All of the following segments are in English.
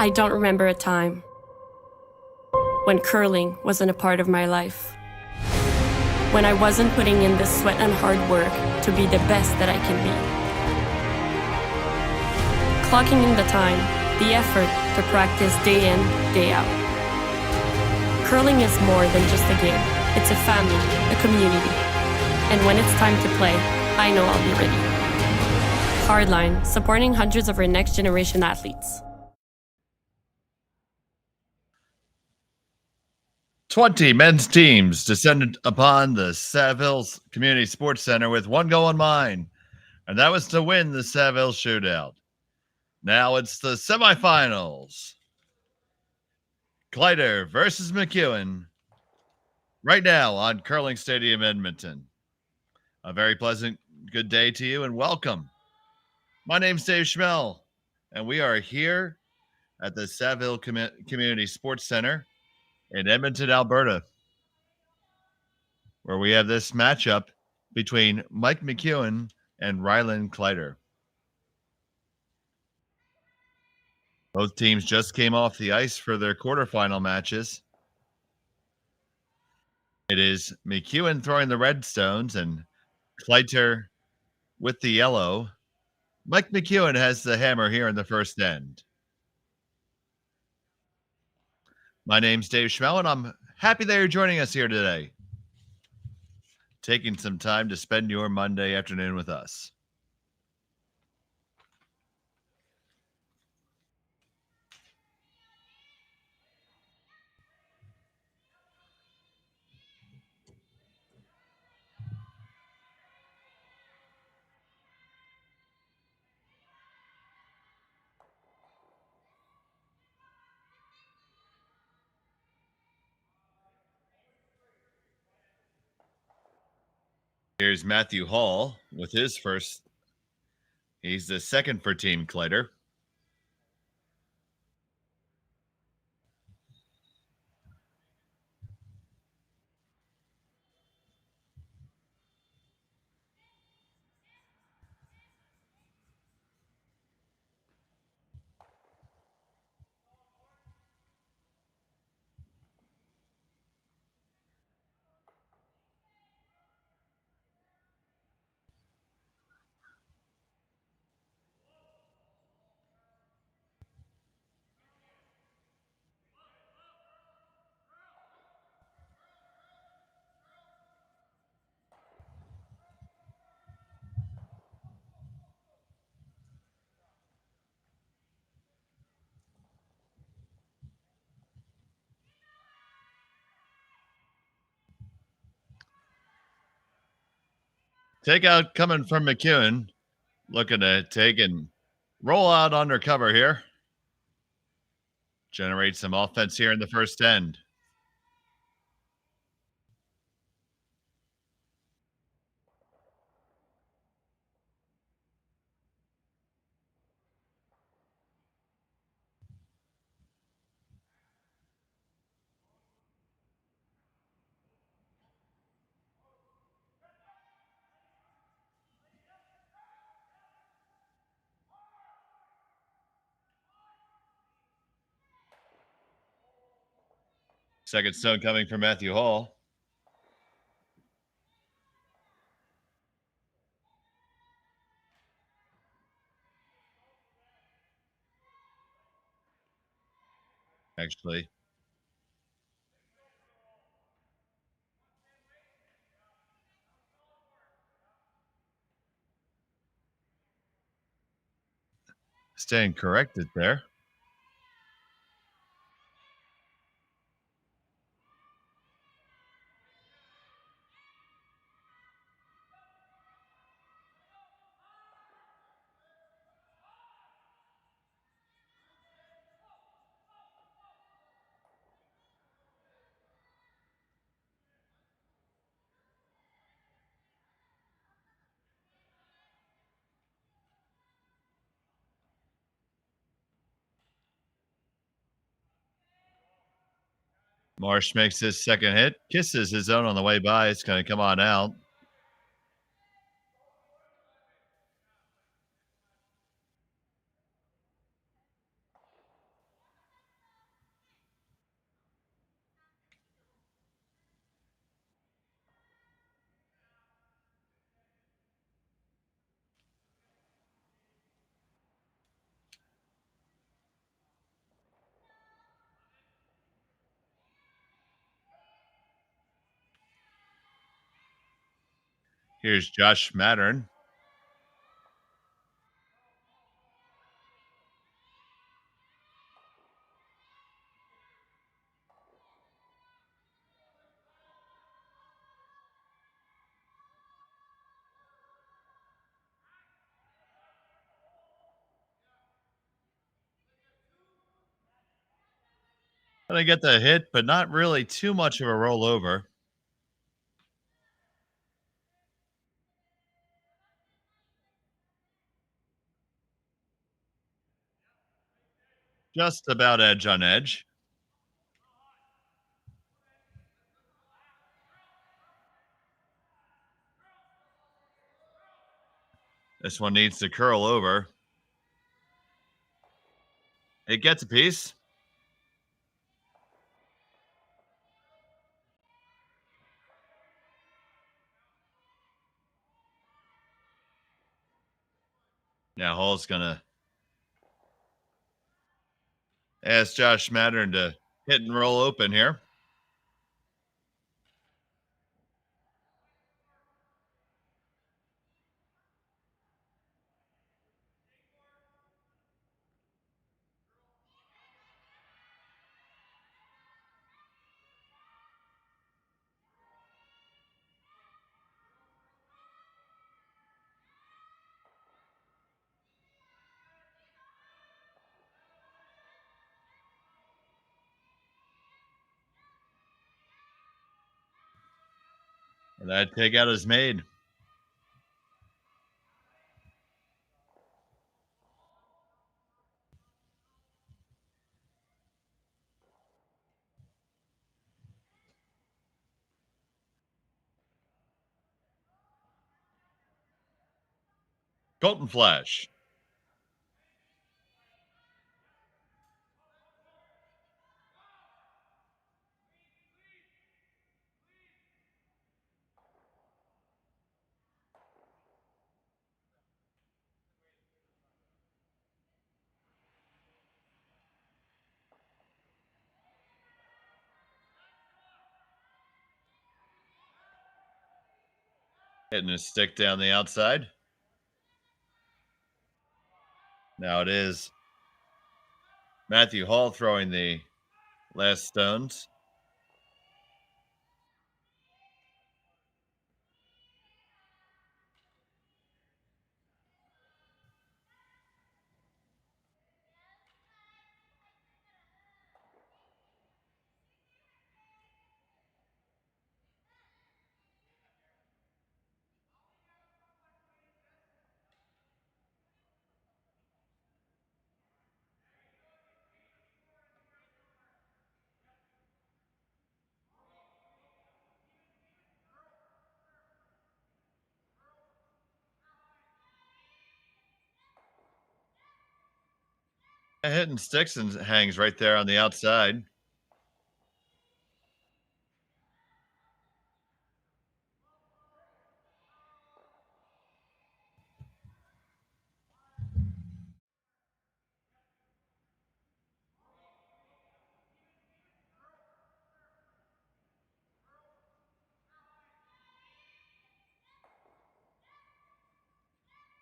I don't remember a time when curling wasn't a part of my life. When I wasn't putting in the sweat and hard work to be the best that I can be. Clocking in the time, the effort to practice day in, day out. Curling is more than just a game. It's a family, a community. And when it's time to play, I know I'll be ready. Hardline, supporting hundreds of our next generation athletes. 20 men's teams descended upon the Saville Community Sports Center with one goal in mind, and that was to win the Saville Shootout. Now it's the semifinals. Kleiter versus McEwen right now on Curling Stadium, Edmonton. A very pleasant good day to you and welcome. My name's Dave Schmel, and we are here at the Saville Community Sports Center in Edmonton, Alberta, where we have this matchup between Mike McEwen and Rylan Kleiter. Both teams just came off the ice for their quarterfinal matches. It is McEwen throwing the red stones and Kleiter with the yellow. Mike McEwen has the hammer here in the first end. My name's Dave Schmel, and I'm happy that you're joining us here today. Taking some time to spend your Monday afternoon with us. Here's Matthew Hall with his first. He's the second for Team Kleiter. Takeout coming from McEwen. Looking to take and roll out undercover here. Generate some offense here in the first end. Second stone coming from Matthew Hall. Actually, staying corrected there. Marsh makes his second hit, kisses his own on the way by. It's going to come on out. Here's Josh Mattern. Gonna get the hit, but not really too much of a rollover. Just about edge on edge. This one needs to curl over. It gets a piece. Now Hall's gonna ask Josh Mattern to hit and roll open here. And that takeout is made. Golden Flash. Hitting a stick down the outside. Now it is Matthew Hall throwing the last stones. Hitting sticks and hangs right there on the outside.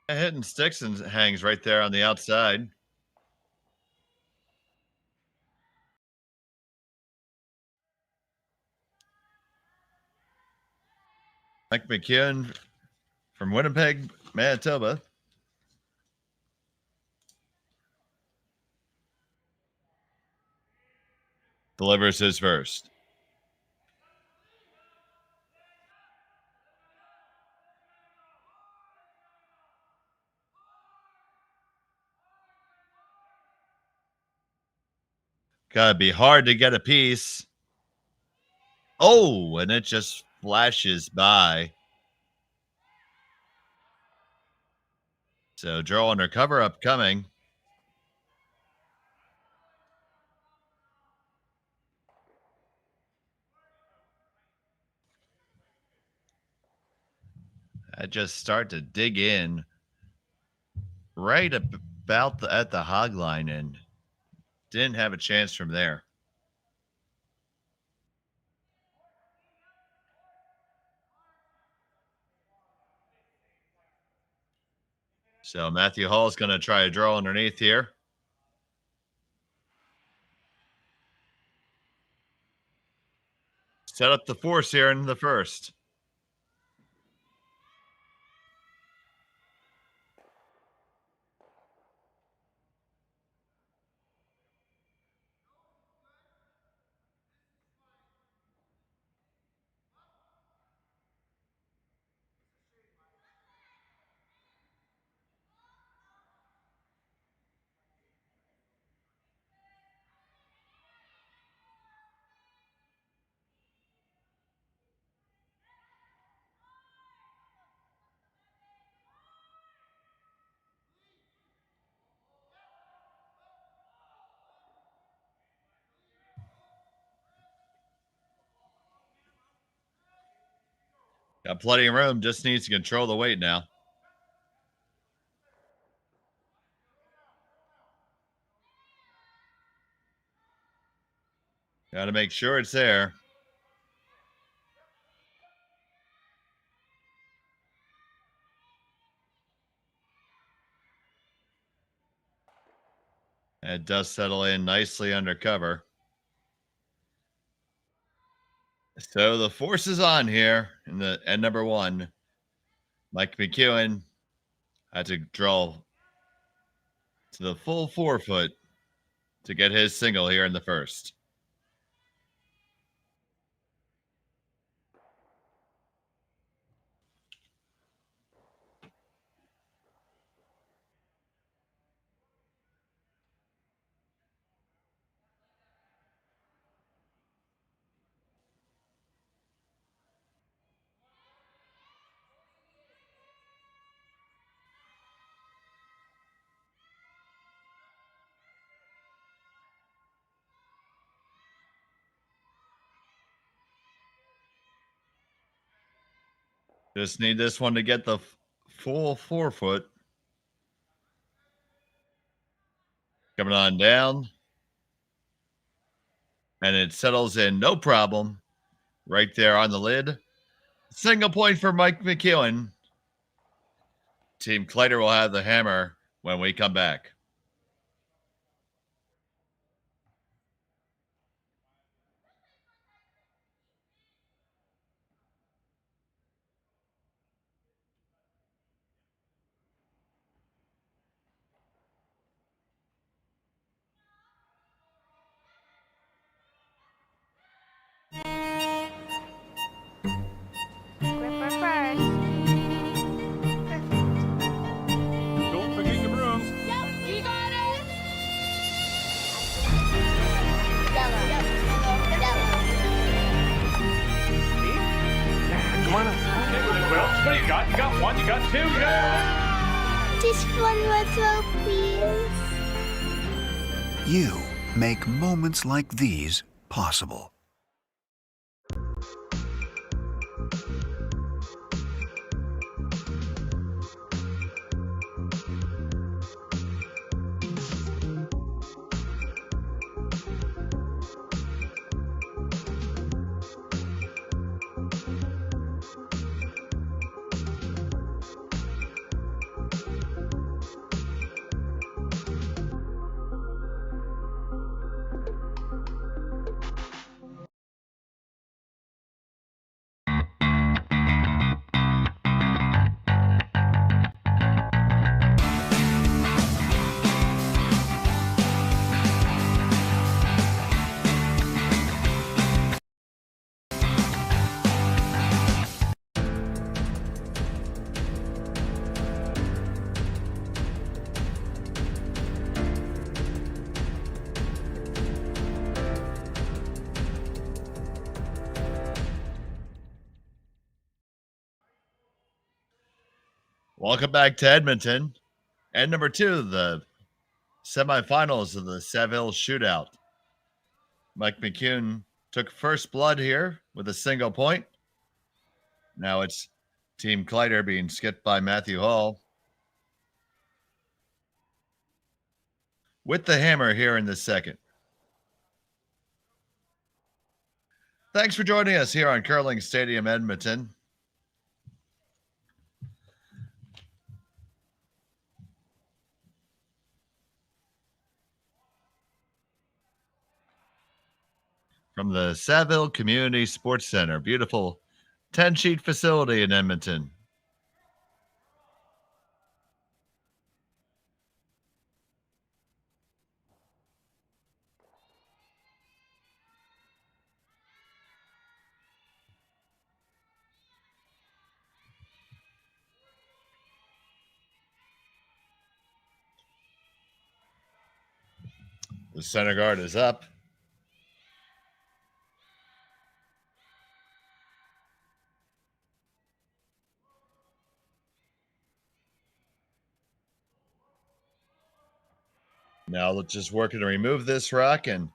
Hitting sticks and hangs right there on the outside. Mike McEwen from Winnipeg, Manitoba. Delivers his first. Gotta be hard to get a piece. Oh, and it just flashes by. So draw under cover upcoming. I just start to dig in right about at the hog line and didn't have a chance from there. So Matthew Hall is going to try a draw underneath here. Set up the force here in the first. Got plenty of room, just needs to control the weight now. Got to make sure it's there. And it does settle in nicely under cover. So the force is on here in the end number one. Mike McEwen had to draw to the full 4 foot to get his single here in the first. Just need this one to get the full 4 foot. Coming on down. And it settles in no problem. Right there on the lid. Single point for Mike McEwen. Team Kleiter will have the hammer when we come back. Don't forget your brooms. Yep, you got it. Come on up. Okay, well, what do you got? You got one, you got two, you got Just one more throw, please. You make moments like these possible. Welcome back to Edmonton. And number 2, the semifinals of the Saville Shootout. Mike McEwen took first blood here with a single point. Now it's Team Kleiter being skipped by Matthew Hall. With the hammer here in the second. Thanks for joining us here on Curling Stadium Edmonton. from the Saville Community Sports Center. Beautiful 10-sheet facility in Edmonton. The center guard is up. Now let's just work to remove this rock and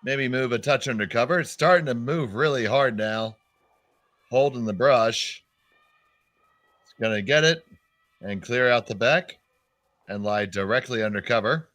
maybe move a touch under cover. It's starting to move really hard now. Holding the brush. It's going to get it and clear out the back and lie directly under cover.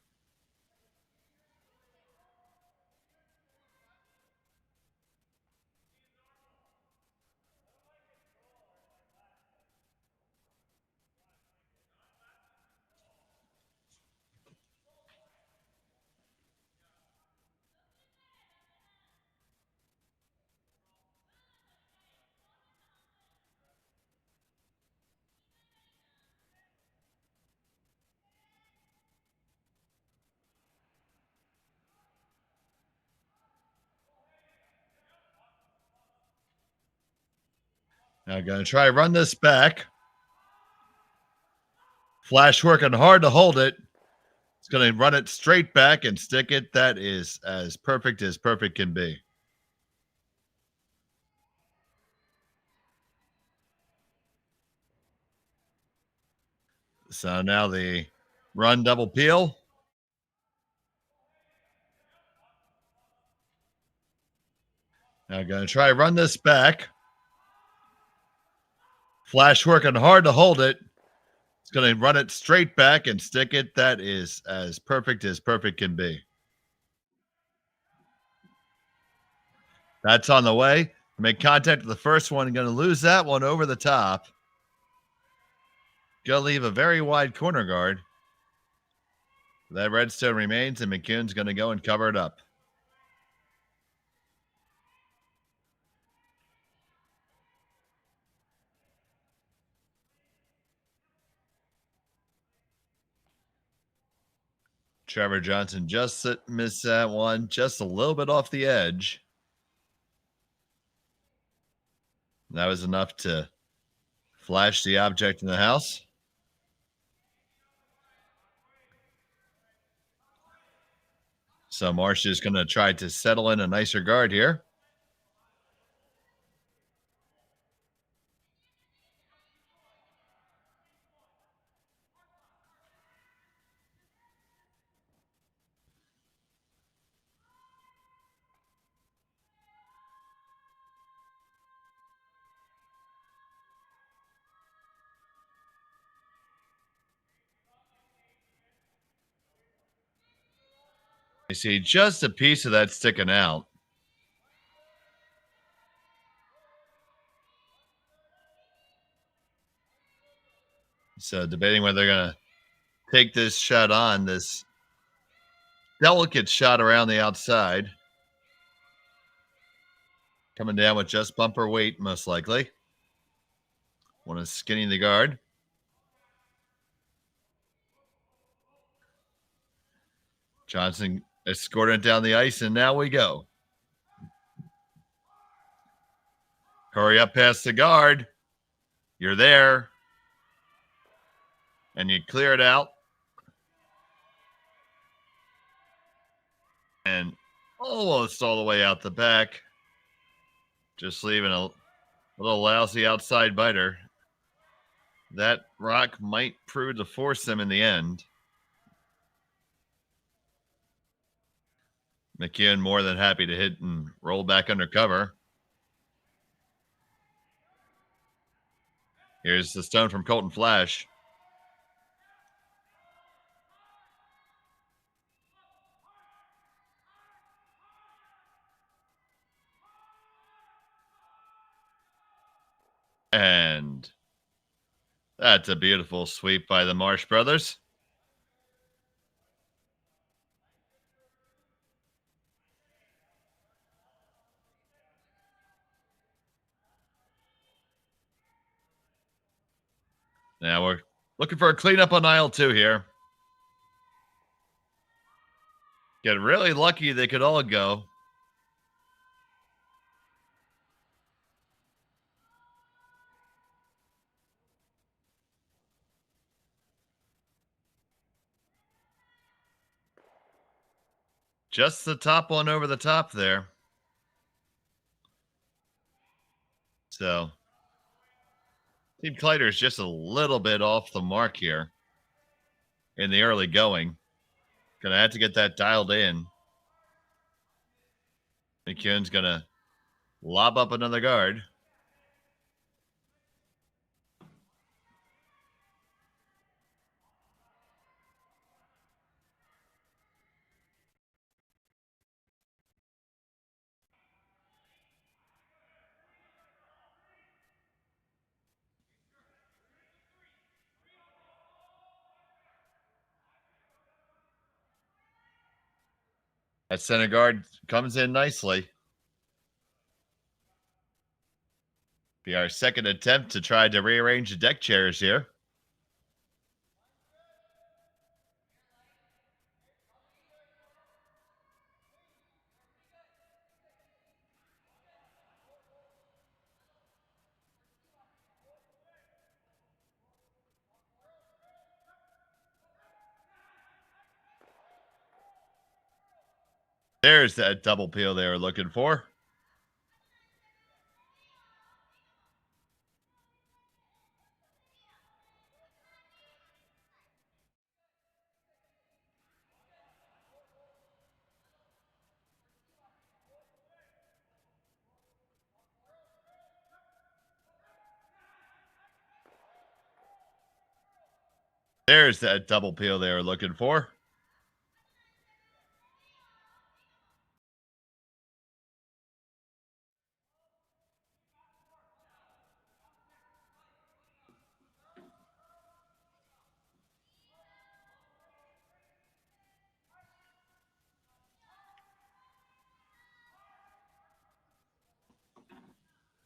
Now going to try to run this back. Flash working hard to hold it. It's going to run it straight back and stick it. That is as perfect can be. So now the run double peel. Now going to try to run this back. Flash working hard to hold it. It's going to run it straight back and stick it. That is as perfect can be. That's on the way. Make contact with the first one. Going to lose that one over the top. Going to leave a very wide corner guard. That redstone remains, and McEwen's going to go and cover it up. Trevor Johnson just missed that one, just a little bit off the edge. That was enough to flash the object in the house. So Marsh is going to try to settle in a nicer guard here. You see just a piece of that sticking out. So debating whether they're going to take this shot on, this delicate shot around the outside. Coming down with just bumper weight, most likely. One is skinning the guard. Johnson escorting it down the ice, and now we go. Hurry up past the guard. You're there. And you clear it out. And almost all the way out the back. Just leaving a little lousy outside biter. That rock might prove to force them in the end. McEwen more than happy to hit and roll back under cover. Here's the stone from Colton Flash. And that's a beautiful sweep by the Marsh brothers. Now we're looking for a cleanup on aisle 2 here. Get really lucky they could all go. Just the top one over the top there. So, Team Kleiter is just a little bit off the mark here in the early going. Gonna have to get that dialed in. McEwen's gonna lob up another guard. That center guard comes in nicely. Be our second attempt to try to rearrange the deck chairs here. There's that double peel they were looking for. There's that double peel they were looking for.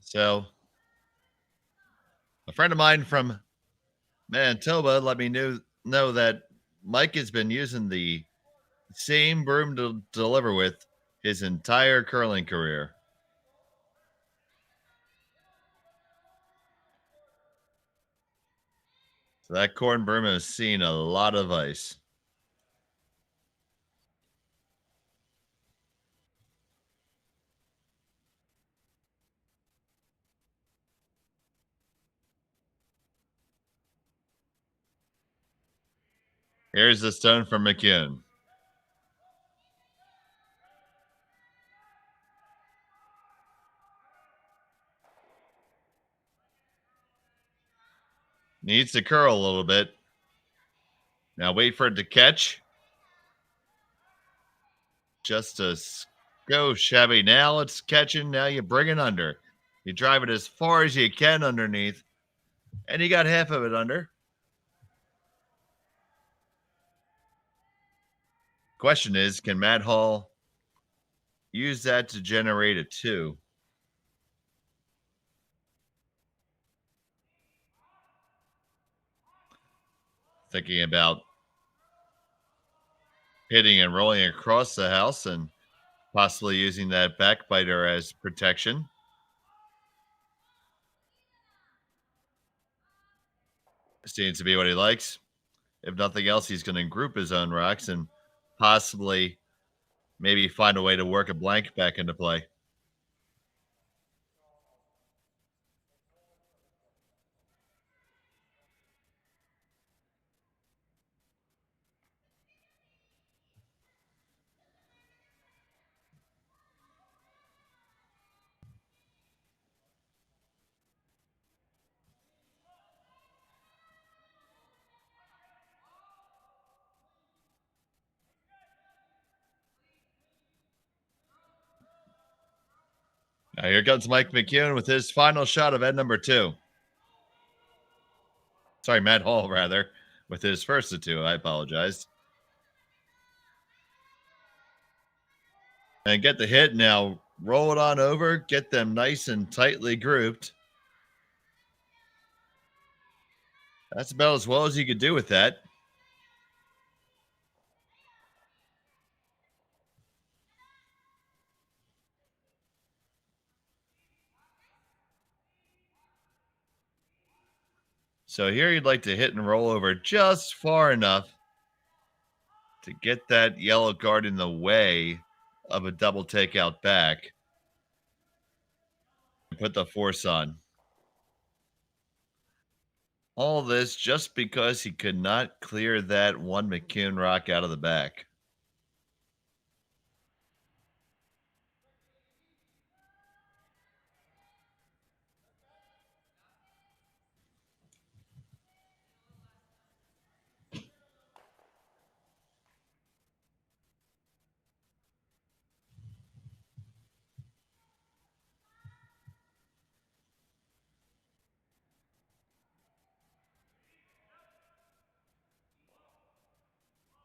So, a friend of mine from Manitoba let me know that Mike has been using the same broom to deliver with his entire curling career. So that corn broom has seen a lot of ice. Here's the stone from McEwen. Needs to curl a little bit. Now wait for it to catch. Just a go shabby. Now it's catching. Now you bring it under. You drive it as far as you can underneath. And you got half of it under. Question is, can Matt Hall use that to generate a 2? Thinking about hitting and rolling across the house and possibly using that backbiter as protection. Seems to be what he likes. If nothing else, he's going to group his own rocks and possibly maybe find a way to work a blank back into play. Now here comes Mike McEwen with his final shot of end number 2. Sorry, Matt Hall, rather, with his first of 2. I apologize. And get the hit. Now roll it on over. Get them nice and tightly grouped. That's about as well as you could do with that. So here you'd like to hit and roll over just far enough to get that yellow guard in the way of a double takeout back. Put the force on. All this just because he could not clear that one McEwen rock out of the back.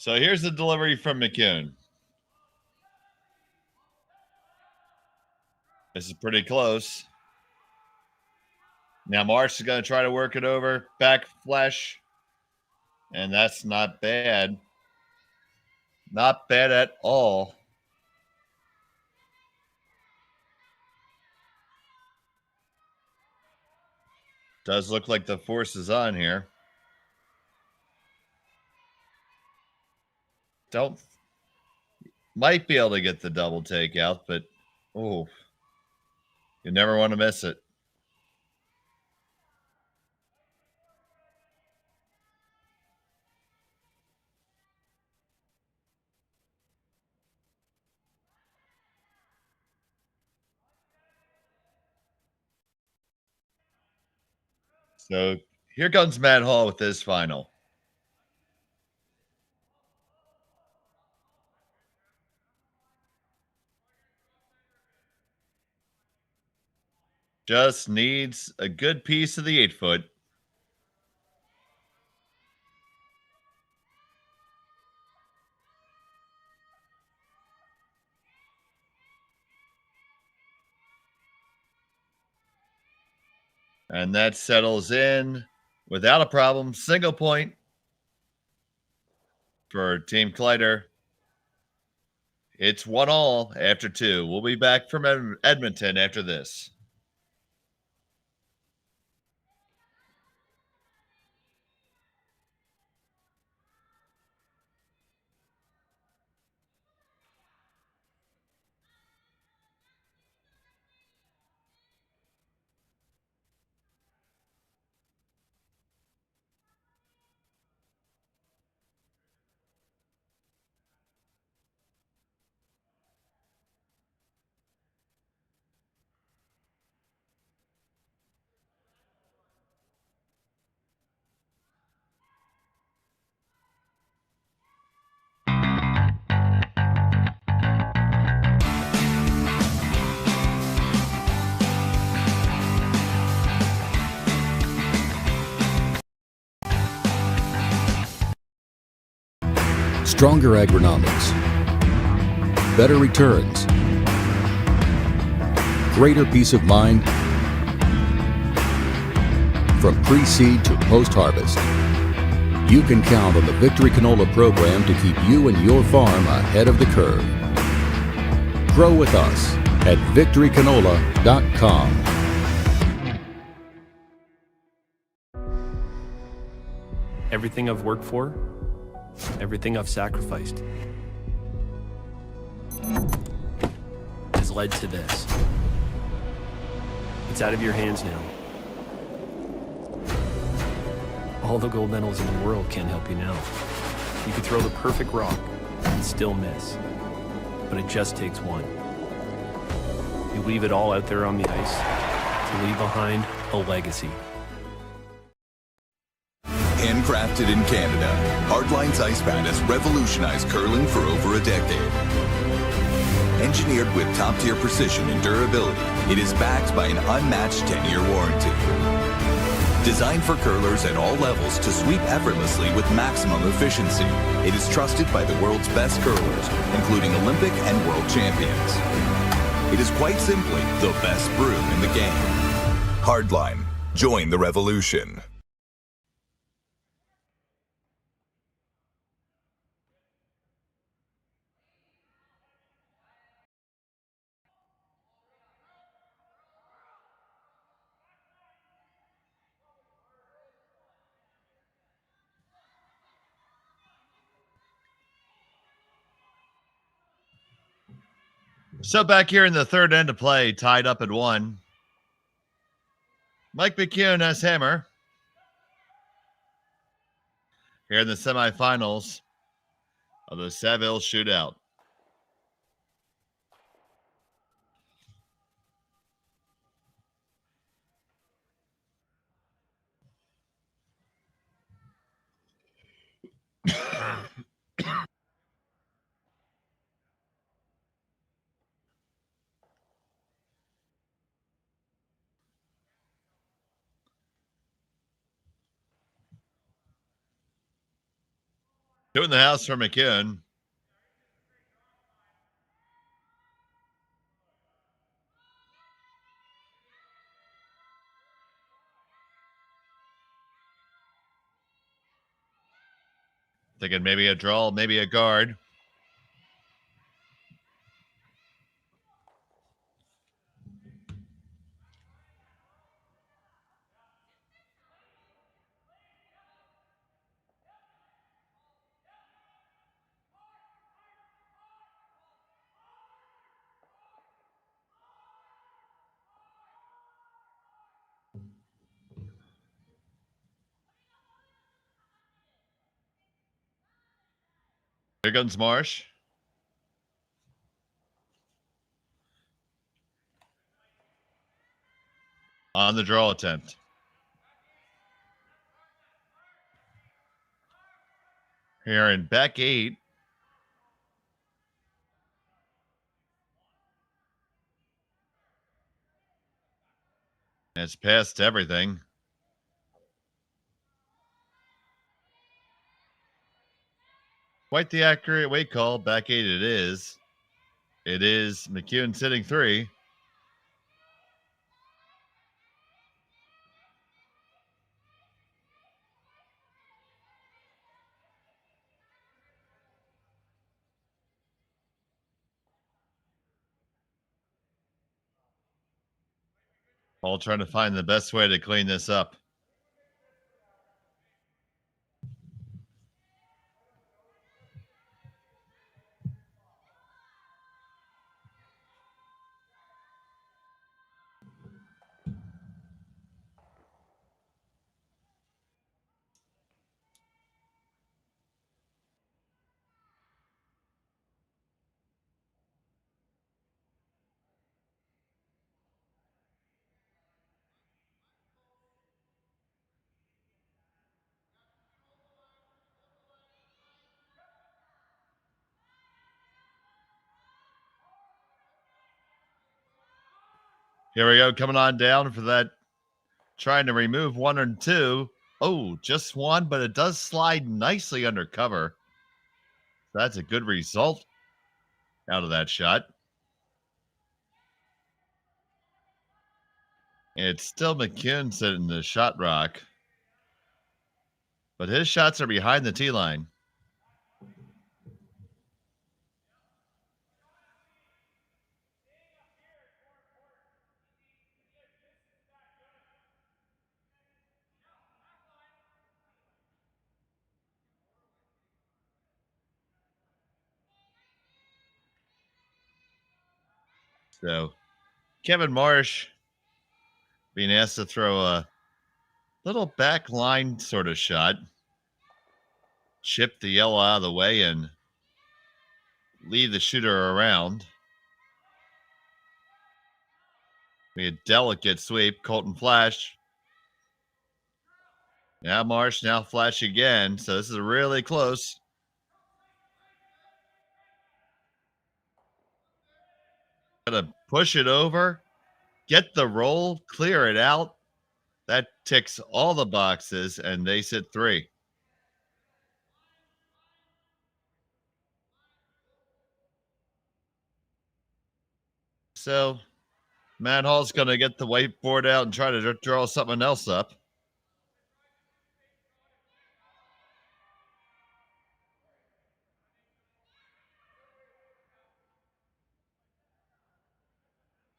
So here's the delivery from McEwen. This is pretty close. Now Marsh is going to try to work it over. Back flush. And that's not bad. Not bad at all. Does look like the force is on here. Might be able to get the double takeout, but oh, you never want to miss it. So here comes Matt Hall with his final. Just needs a good piece of the 8-foot. And that settles in without a problem. Single point for Team Kleiter. It's 1-1 after 2. We'll be back from Edmonton after this. Stronger agronomics, better returns, greater peace of mind from pre-seed to post-harvest. You can count on the Victory Canola program to keep you and your farm ahead of the curve. Grow with us at victorycanola.com. Everything I've worked for, everything I've sacrificed has led to this. It's out of your hands now. All the gold medals in the world can't help you now. You could throw the perfect rock and still miss, but it just takes one. You leave it all out there on the ice to leave behind a legacy. Handcrafted in Canada, Hardline's Ice Pad has revolutionized curling for over a decade. Engineered with top-tier precision and durability, it is backed by an unmatched 10-year warranty. Designed for curlers at all levels to sweep effortlessly with maximum efficiency, it is trusted by the world's best curlers, including Olympic and world champions. It is quite simply the best broom in the game. Hardline. Join the revolution. So back here in the third end of play, tied up at 1. Mike McEwen has hammer. Here in the semifinals of the Saville Shootout. Two in the house for McEwen. Thinking maybe a draw, maybe a guard. Here comes Marsh. On the draw attempt. Here in back 8. It's past everything. Quite the accurate weight call. Back 8 it is. It is McEwen sitting 3. All trying to find the best way to clean this up. Here we go, coming on down for that. Trying to remove 1 and 2. Oh, just 1, but it does slide nicely under cover. That's a good result out of that shot. It's still McEwen sitting in the shot rock, but his shots are behind the tee line. So Kevin Marsh being asked to throw a little back line sort of shot, chip the yellow out of the way and leave the shooter around. Be a delicate sweep. Colton Flash. Now Marsh, now Flash again. So this is really close. Gotta push it over, get the roll, clear it out. That ticks all the boxes, and they sit 3. So Matt Hall's going to get the whiteboard out and try to draw something else up.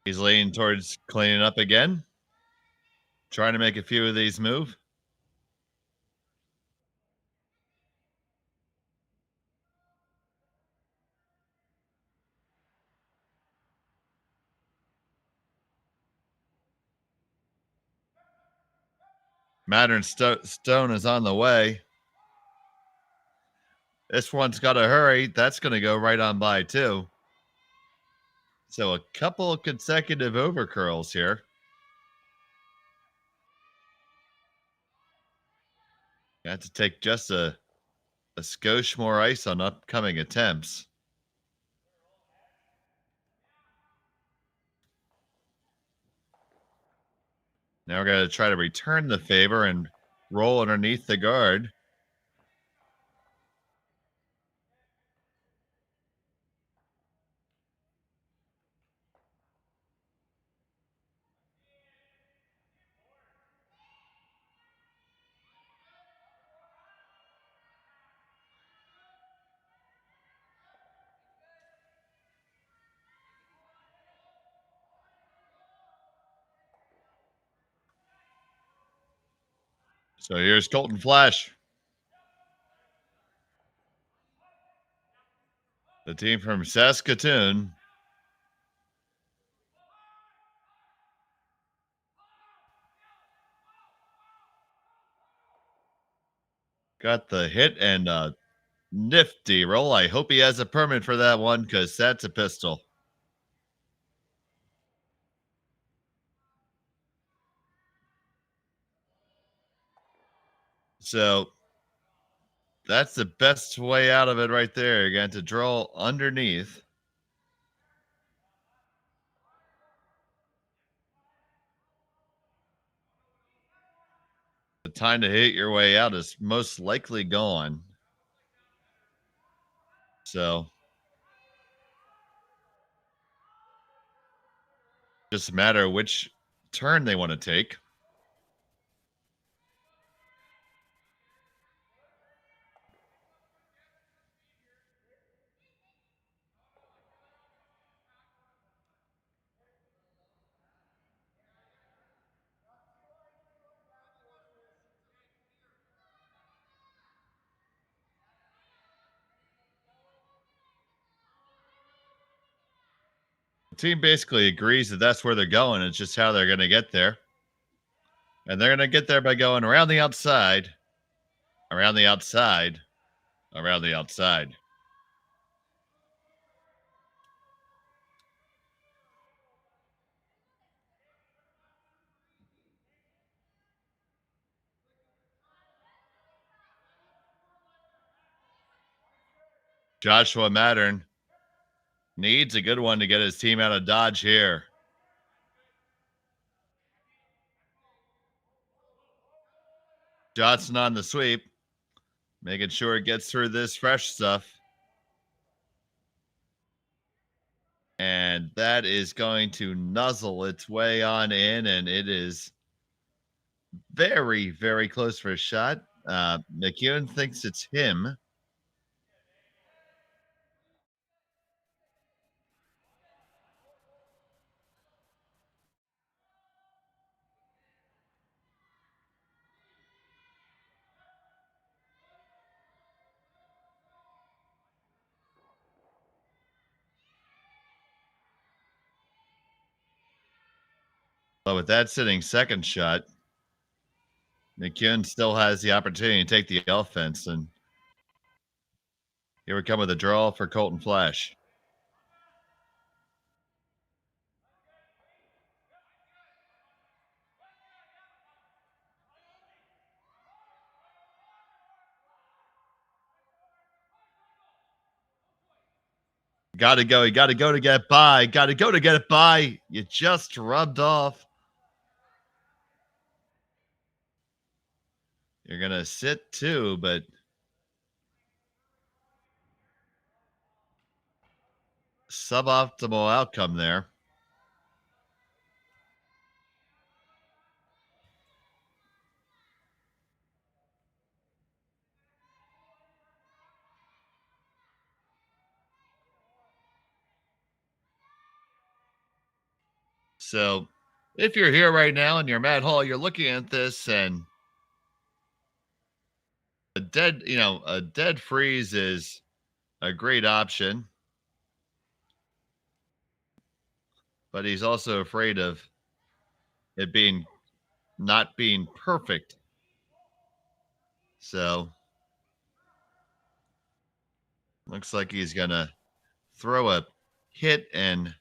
He's leaning towards cleaning up again, trying to make a few of these move. Mattern Stone is on the way. This one's got to hurry. That's going to go right on by, too. So a couple of consecutive overcurls here. Got to take just a skosh more ice on upcoming attempts. Now we're going to try to return the favor and roll underneath the guard. So here's Colton Flash. The team from Saskatoon. Got the hit and a nifty roll. I hope he has a permit for that one because that's a pistol. So that's the best way out of it right there. You're going to draw underneath. The time to hit your way out is most likely gone. So just a matter of which turn they want to take. The team basically agrees that that's where they're going. It's just how they're going to get there. And they're going to get there by going around the outside, around the outside, around the outside. Joshua Mattern needs a good one to get his team out of Dodge here. Johnson on the sweep, making sure it gets through this fresh stuff. And that is going to nuzzle its way on in, and it is very, very close for a shot. McEwen thinks it's him. But with that sitting second shot, McEwen still has the opportunity to take the offense. And here we come with a draw for Colton Flash. Got to go. You got to go to get by. Got to go to get it by. You just rubbed off. You're going to sit too, but suboptimal outcome there. So if you're here right now and you're Matt Hall, you're looking at this and a dead freeze is a great option. But he's also afraid of it not being perfect So looks like he's gonna throw a hit and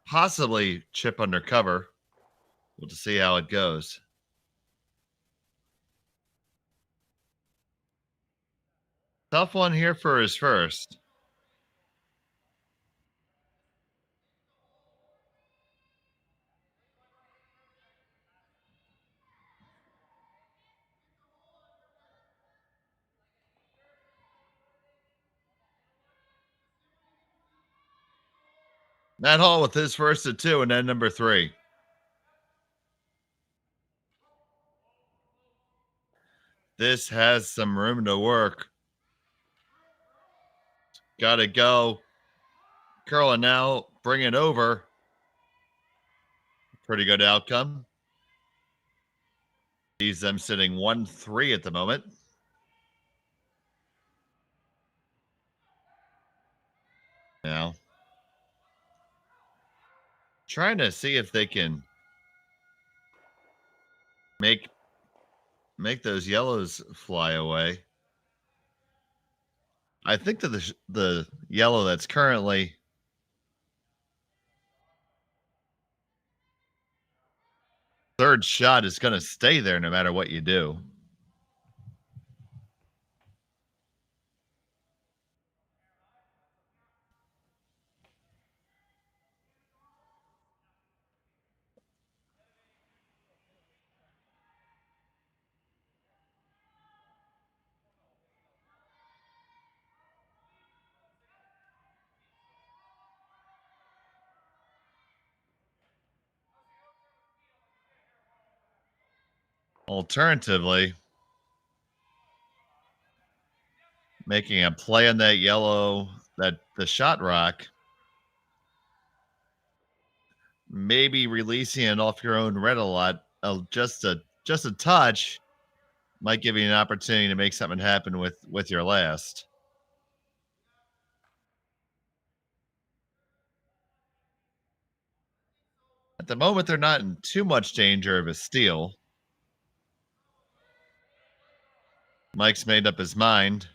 possibly chip under cover. We'll just see how it goes. Tough one here for his first. Matt Hall with his first at 2 and then number 3. This has some room to work. Got to go. Curling now, bring it over. Pretty good outcome. Sees them sitting 1-3 at the moment. Now, trying to see if they can make those yellows fly away. I think that the yellow that's currently third shot is going to stay there no matter what you do. Alternatively, making a play on that yellow, that the shot rock, maybe releasing it off your own red a lot, just a touch, might give you an opportunity to make something happen with your last. At the moment, they're not in too much danger of a steal. Mike's made up his mind.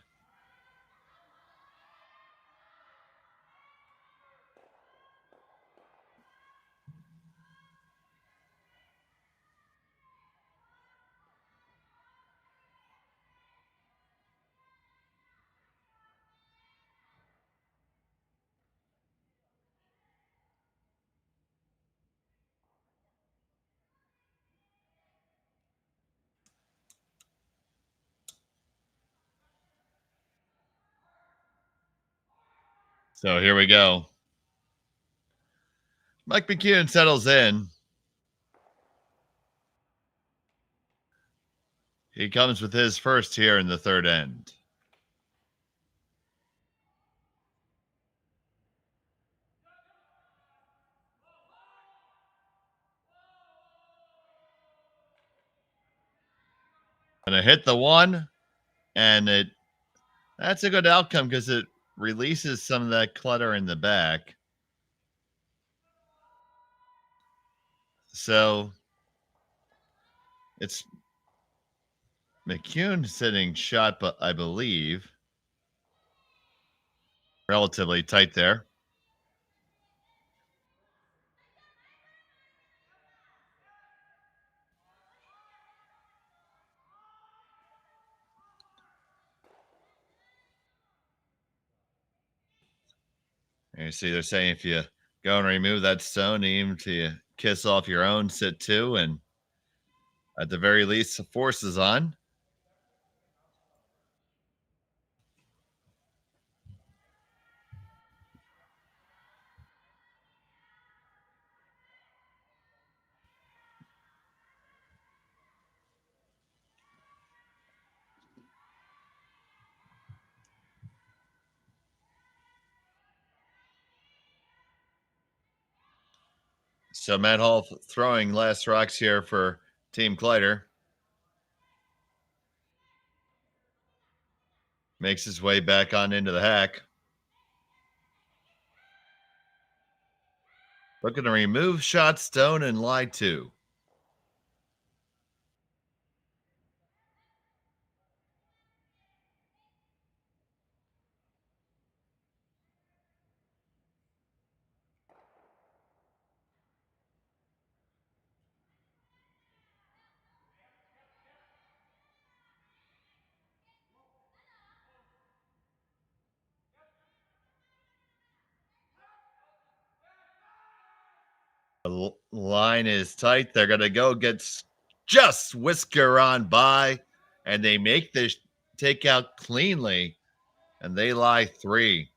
So here we go. Mike McEwen settles in. He comes with his first here in the third end. Gonna hit the one, and that's a good outcome because it releases some of that clutter in the back. So it's McEwen sitting shot, but I believe relatively tight there. And you see they're saying if you go and remove that stone, aim to kiss off your own, sit 2, and at the very least, the force is on. So Matt Hall throwing last rocks here for Team Kleiter. Makes his way back on into the hack. Looking to remove shot, stone, and lie 2. The line is tight. They're going to go get just whisker on by, and they make this takeout cleanly, and they lie 3.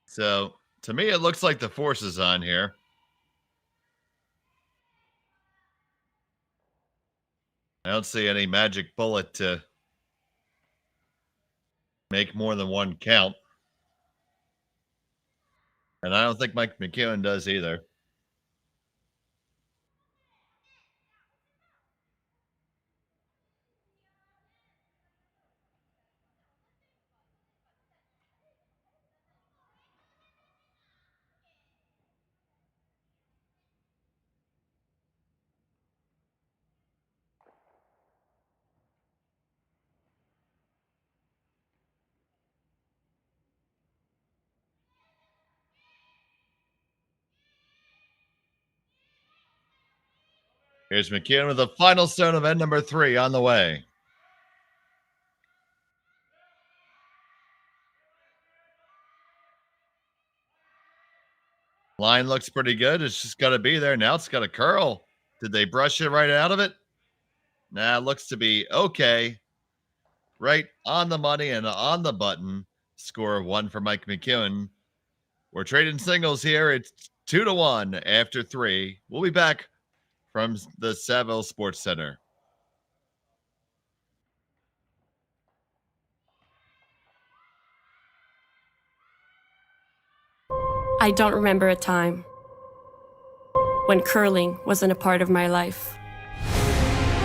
So to me, it looks like the force is on here. I don't see any magic bullet to make more than one count. And I don't think Mike McEwen does either. Here's McEwen with the final stone of end number 3 on the way. Line looks pretty good. It's just got to be there. Now it's got a curl. Did they brush it right out of it? Nah, looks to be okay. Right on the money and on the button. Score of 1 for Mike McEwen. We're trading singles here. It's 2-1 after 3. We'll be back from the Saville Sports Center. I don't remember a time when curling wasn't a part of my life.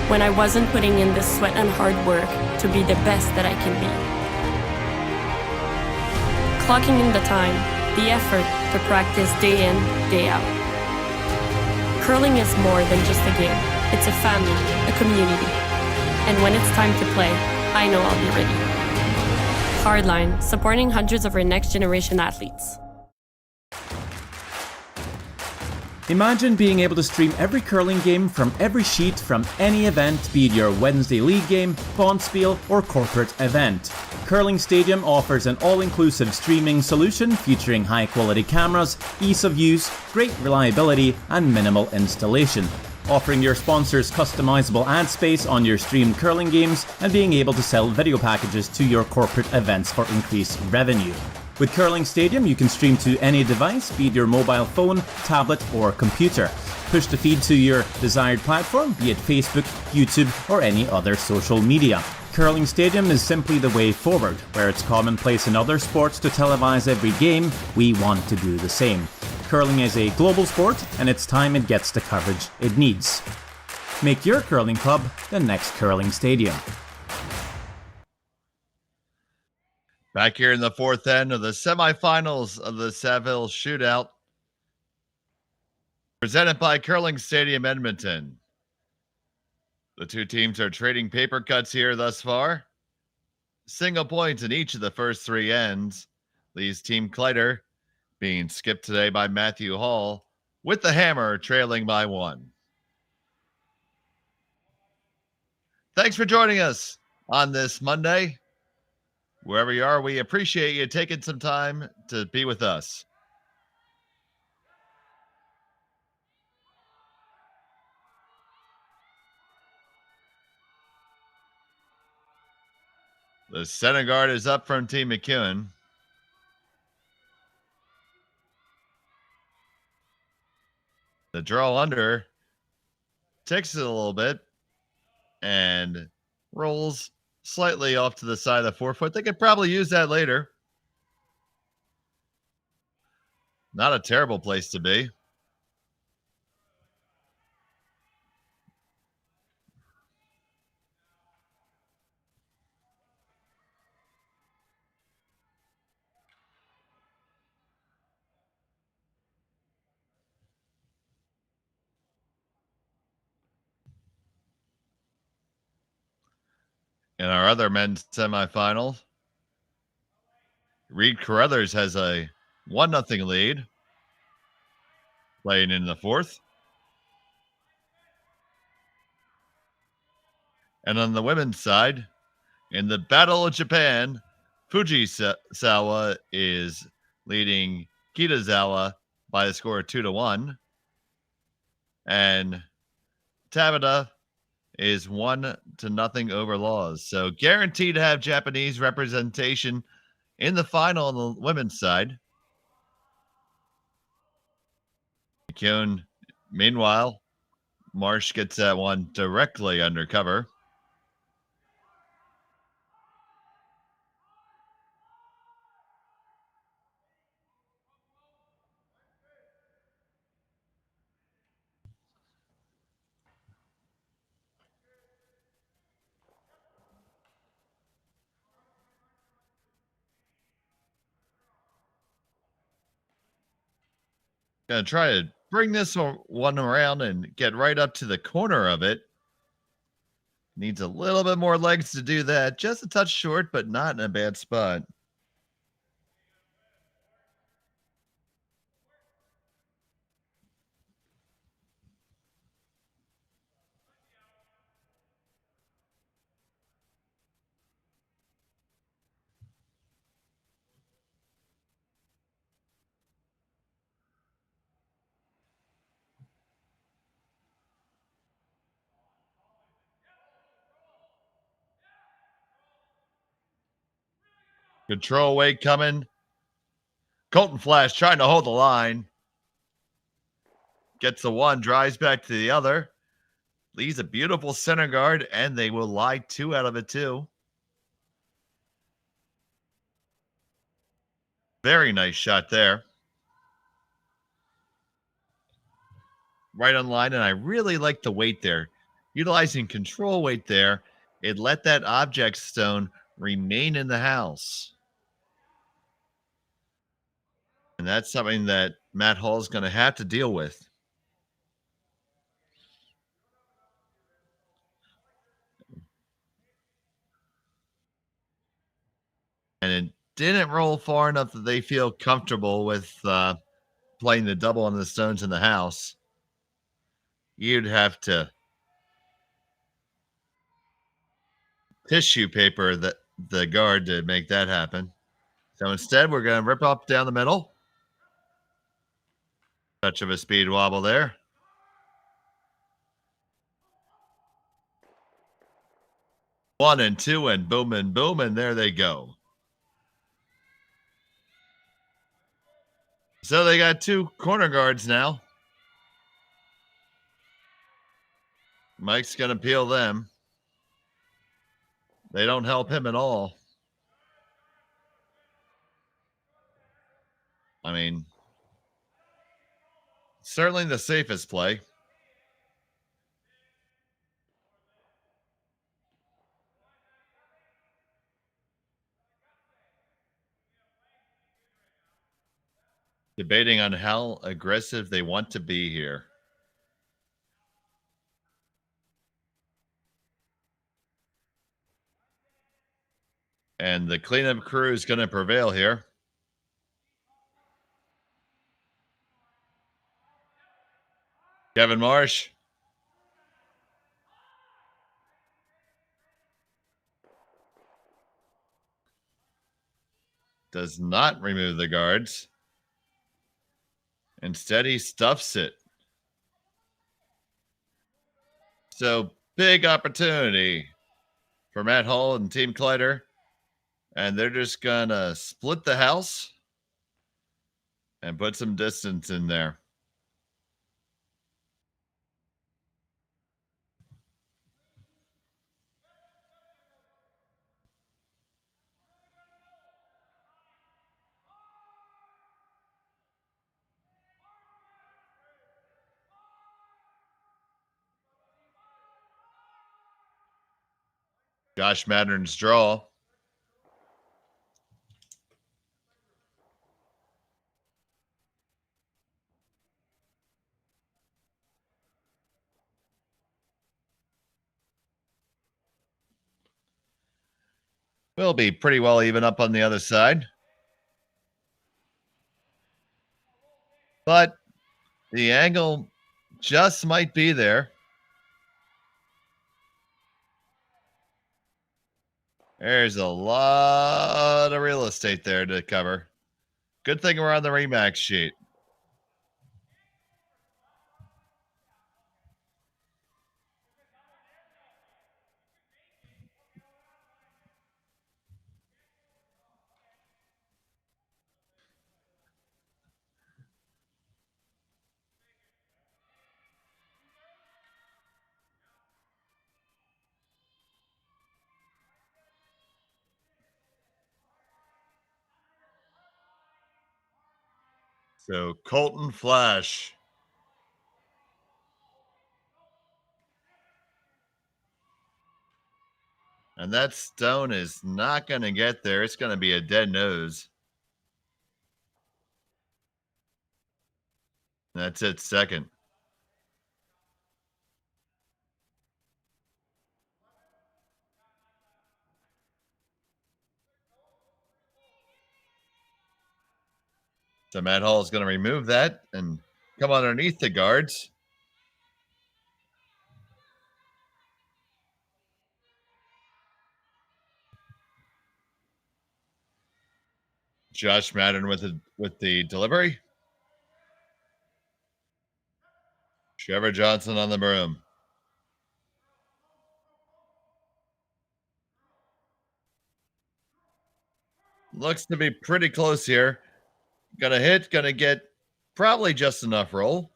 When I wasn't putting in the sweat and hard work to be the best that I can be. Clocking in the time, the effort to practice day in, day out. Curling is more than just a game. It's a family, a community. And when it's time to play, I know I'll be ready. Hardline, supporting hundreds of our next generation athletes. Imagine being able to stream every curling game from every sheet from any event, be it your Wednesday league game, bonspiel, or corporate event. Curling Stadium offers an all-inclusive streaming solution featuring high-quality cameras, ease of use, great reliability, and minimal installation. Offering your sponsors customizable ad space on your streamed curling games and being able to sell video packages to your corporate events for increased revenue. With Curling Stadium, you can stream to any device, be it your mobile phone, tablet, or computer. Push the feed to your desired platform, be it Facebook, YouTube, or any other social media. Curling Stadium is simply the way forward. Where it's commonplace in other sports to televise every game, we want to do the same. Curling is a global sport, and it's time it gets the coverage it needs. Make your curling club the next Curling Stadium. Back here in the 4th end of the semifinals of the Saville Shootout, presented by Curling Stadium Edmonton. The two teams are trading paper cuts here thus far. Single points in each of the first 3 ends. Leaves Team Kleiter being skipped today by Matthew Hall, with the hammer trailing by 1. Thanks for joining us on this Monday. Wherever you are, we appreciate you taking some time to be with us. The center guard is up from Team McEwen. The draw under takes it a little bit and rolls slightly off to the side of the forefoot. They could probably use that later. Not a terrible place to be. In our other men's semifinal, Reed Carruthers has a 1-0 lead, playing in the fourth. And on the women's side, in the Battle of Japan, Fujisawa is leading Kitazawa by the score of 2-1. And Tabata is 1-0 over Laws. So guaranteed to have Japanese representation in the final on the women's side. McEwen, meanwhile, Marsh gets that one directly under cover. Gonna try to bring this one around and get right up to the corner of it. Needs a little bit more legs to do that. Just a touch short, but not in a bad spot. Control weight coming. Colton Flash trying to hold the line. Gets the one, drives back to the other. Leaves a beautiful center guard, and they will lie 2 out of it too. Very nice shot there. Right on line, and I really like the weight there. Utilizing control weight there, it let that object stone remain in the house. And that's something that Matt Hall is going to have to deal with. And it didn't roll far enough that they feel comfortable with playing the double on the stones in the house. You'd have to tissue paper the guard to make that happen. So instead, we're going to rip up down the middle. Touch of a speed wobble there. One and two, and boom, and there they go. So they got 2 corner guards now. Mike's going to peel them. They don't help him at all. I mean, certainly the safest play. Debating on how aggressive they want to be here. And the cleanup crew is going to prevail here. Kevin Marsh. Does not remove the guards. Instead, he stuffs it. So, big opportunity for Matt Hall and Team Kleiter. And they're just going to split the house and put some distance in there. Josh Mattern's draw. Will be pretty well even up on the other side. But the angle just might be there. There's a lot of real estate there to cover. Good thing we're on the Remax sheet. So Colton Flash. And that stone is not going to get there. It's going to be a dead nose. That's it, second. So Matt Hall is going to remove that and come underneath the guards. Josh Madden with the delivery. Trevor Johnson on the broom. Looks to be pretty close here. Gonna hit, gonna get probably just enough roll.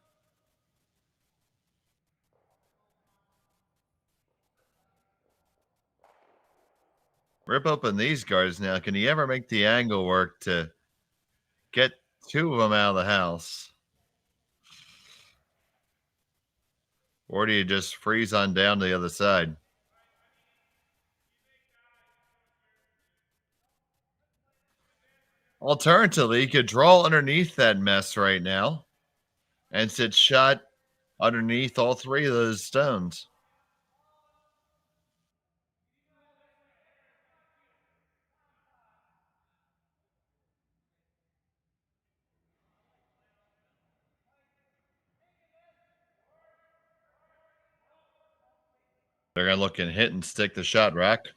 Rip open these guards now. Can he ever make the angle work to get two of them out of the house? Or do you just freeze on down to the other side? Alternatively, you could draw underneath that mess right now and sit shot underneath all three of those stones. They're going to look and hit and stick the shot rack.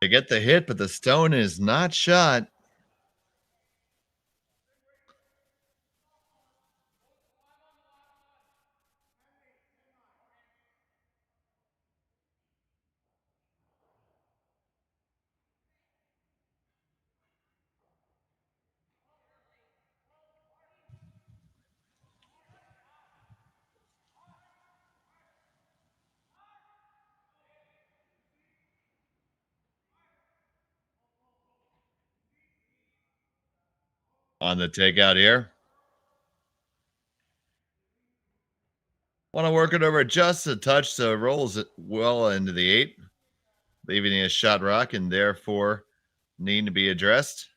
They get the hit, but the stone is not shot. On the takeout here. Want to work it over just a touch so it rolls it well into the 8, leaving a shot rock and therefore need to be addressed.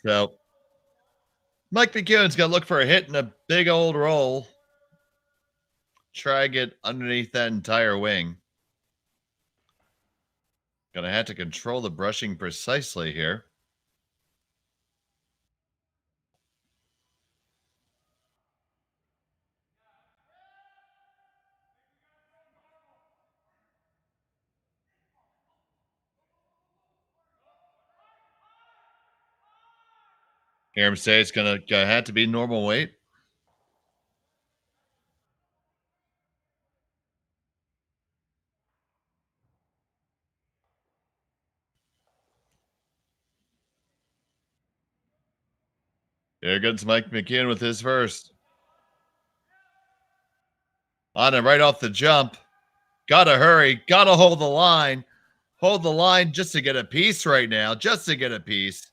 So Mike McEwen's going to look for a hit and a big old roll. Try get underneath that entire wing. Gonna have to control the brushing precisely here. Hear him say it's gonna have to be normal weight. Here goes Mike McEwen with his first. On it right off the jump. Gotta hurry. Gotta hold the line. Hold the line just to get a piece right now. Just to get a piece.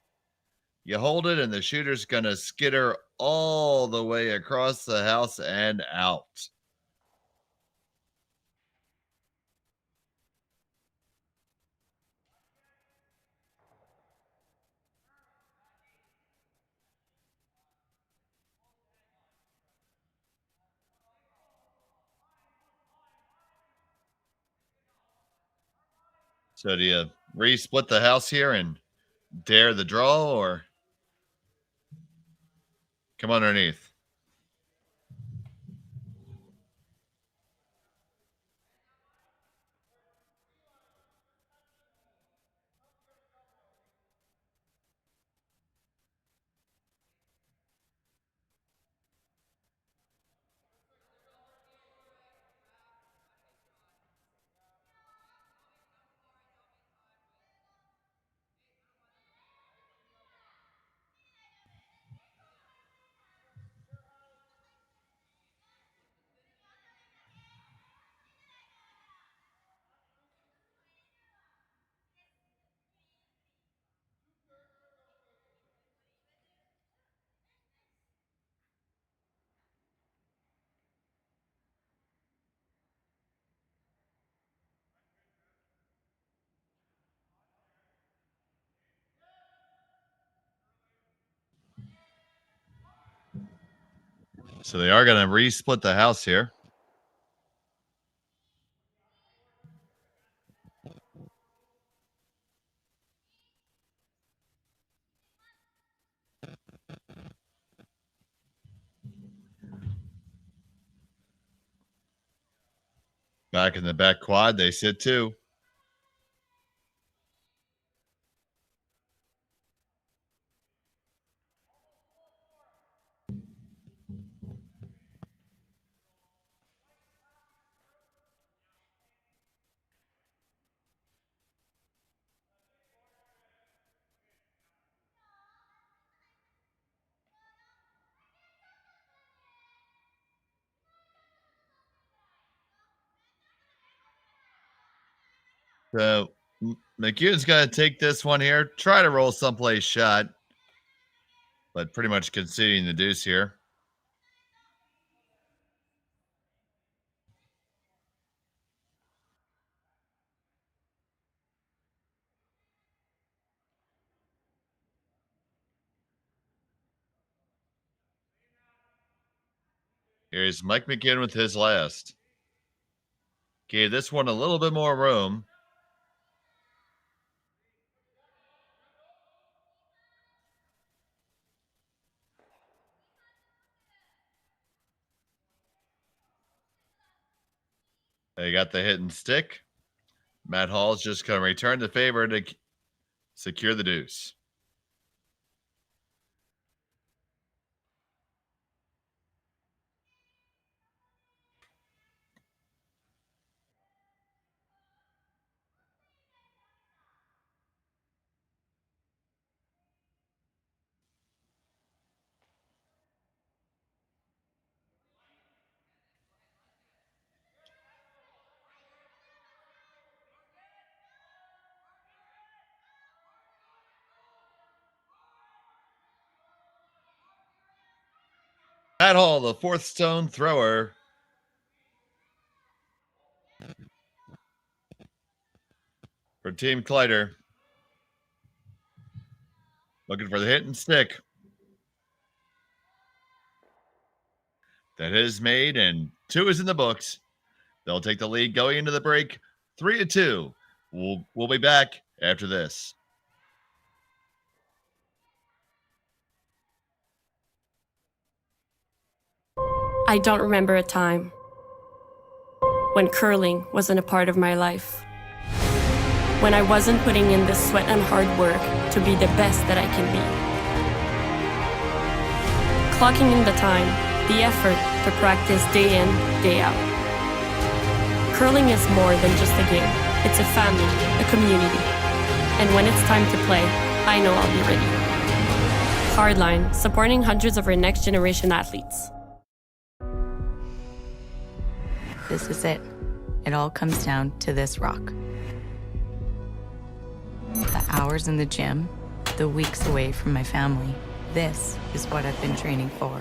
You hold it, and the shooter's going to skitter all the way across the house and out. So do you re-split the house here and dare the draw, or come underneath? So they are going to re-split the house here. Back in the back quad, they sit too. So McEwen's going to take this one here, try to roll someplace shot, but pretty much conceding the deuce here. Here's Mike McEwen with his last. Gave this one a little bit more room. They got the hit and stick. Matt Hall's just going to return the favor to secure the deuce. Matt Hall, the fourth stone thrower. For Team Kleiter. Looking for the hit and stick. That is made, and 2 is in the books. They'll take the lead going into the break, 3-2. We'll be back after this. I don't remember a time when curling wasn't a part of my life. When I wasn't putting in the sweat and hard work to be the best that I can be. Clocking in the time, the effort to practice day in, day out. Curling is more than just a game. It's a family, a community. And when it's time to play, I know I'll be ready. Hardline, supporting hundreds of our next generation athletes. This is it. It all comes down to this rock. The hours in the gym, the weeks away from my family. This is what I've been training for.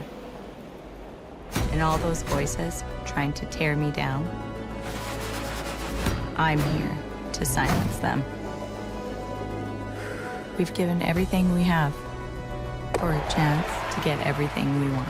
And all those voices trying to tear me down, I'm here to silence them. We've given everything we have for a chance to get everything we want.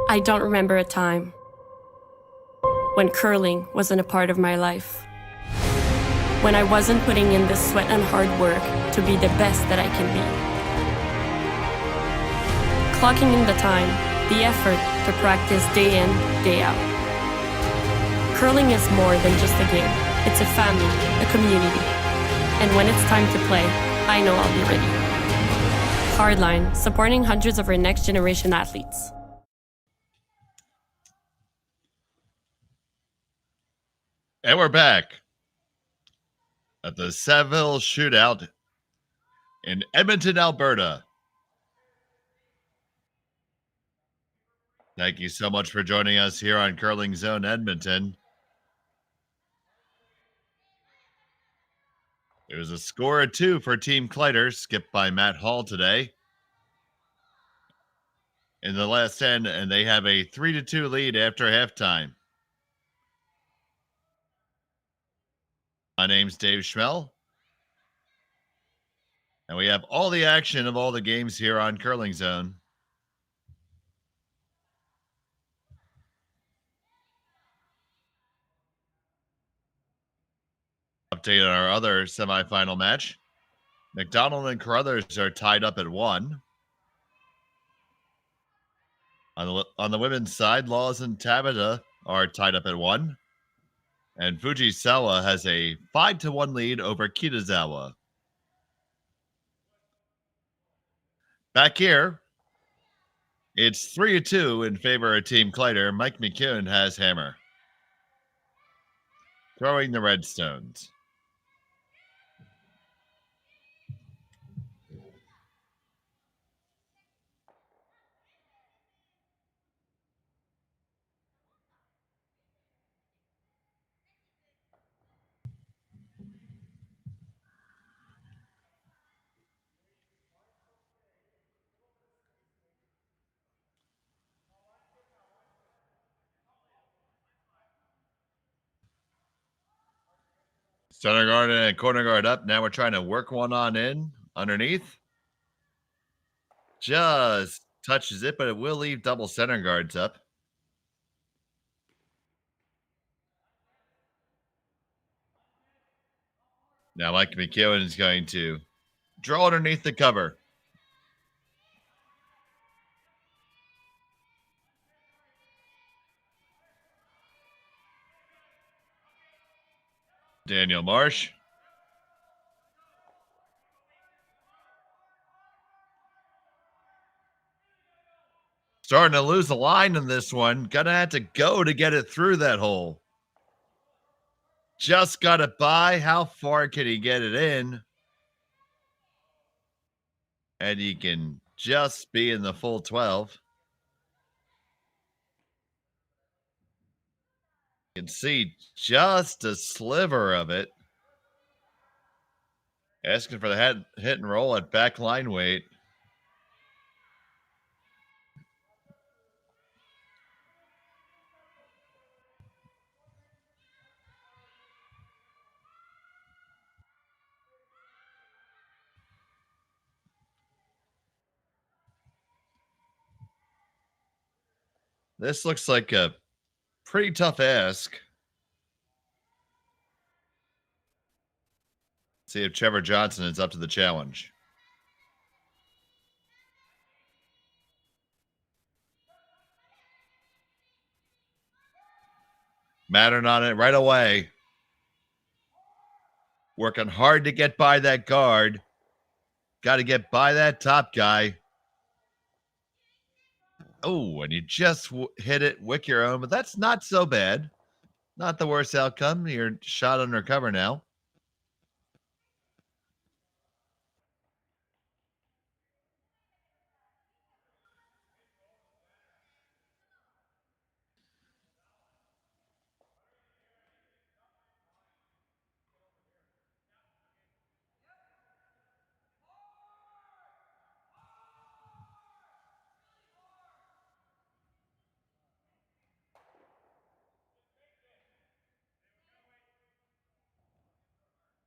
I don't remember a time when curling wasn't a part of my life. When I wasn't putting in the sweat and hard work to be the best that I can be. Clocking in the time, the effort to practice day in, day out. Curling is more than just a game. It's a family, a community. And when it's time to play, I know I'll be ready. Hardline, supporting hundreds of our next generation athletes. And we're back at the Saville Shootout in Edmonton, Alberta. Thank you so much for joining us here on Curling Zone Edmonton. It was a score of 2 for Team Kleiter, skipped by Matt Hall today in the last end, and they have a 3-2 lead after halftime. My name's Dave Schmel, and we have all the action of all the games here on Curling Zone. Update on our other semifinal match. McDonald and Carruthers are tied up at 1. On the women's side, Laws and Tabata are tied up at 1. And Fujisawa has a 5-1 lead over Kitazawa. Back here, it's 3-2 in favor of Team Kleiter. Mike McEwen has hammer. Throwing the Redstones. Center guard and corner guard up. Now we're trying to work one on in underneath. Just touches it, but it will leave double center guards up. Now Mike McEwen is going to draw underneath the cover. Daniel Marsh. Starting to lose the line in this one. Gonna have to go to get it through that hole. Just got it by. How far can he get it in? And he can just be in the full 12. You can see just a sliver of it. Asking for the hit and roll at back line weight. This looks like a pretty tough ask. See if Trevor Johnson is up to the challenge. Mattern on it right away. Working hard to get by that guard. Got to get by that top guy. Oh, and you just hit it, wick your own, but that's not so bad. Not the worst outcome. You're shot under cover now.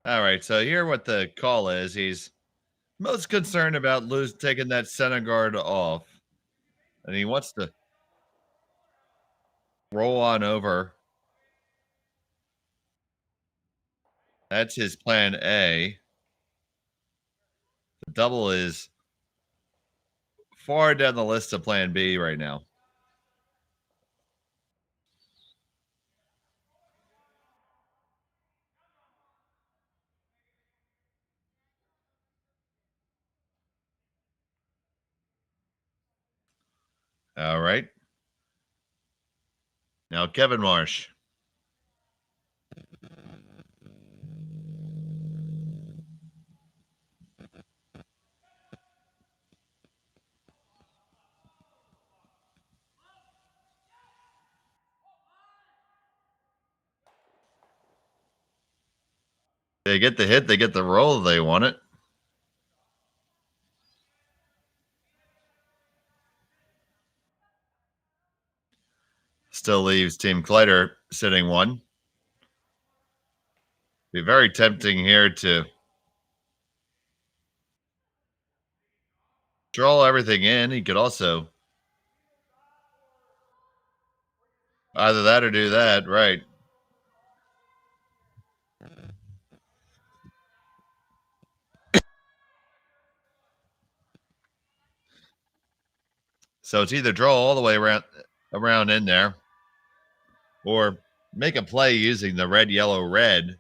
All right, so here what the call is. He's most concerned about taking that center guard off. And he wants to roll on over. That's his plan A. The double is far down the list of plan B right now. All right. Now Kevin Marsh. They get the hit, they get the roll, they want it. Still leaves Team Kleiter sitting one. Be very tempting here to draw everything in. He could also either that or do that, right? So it's either draw all the way around in there, or make a play using the red, yellow, red.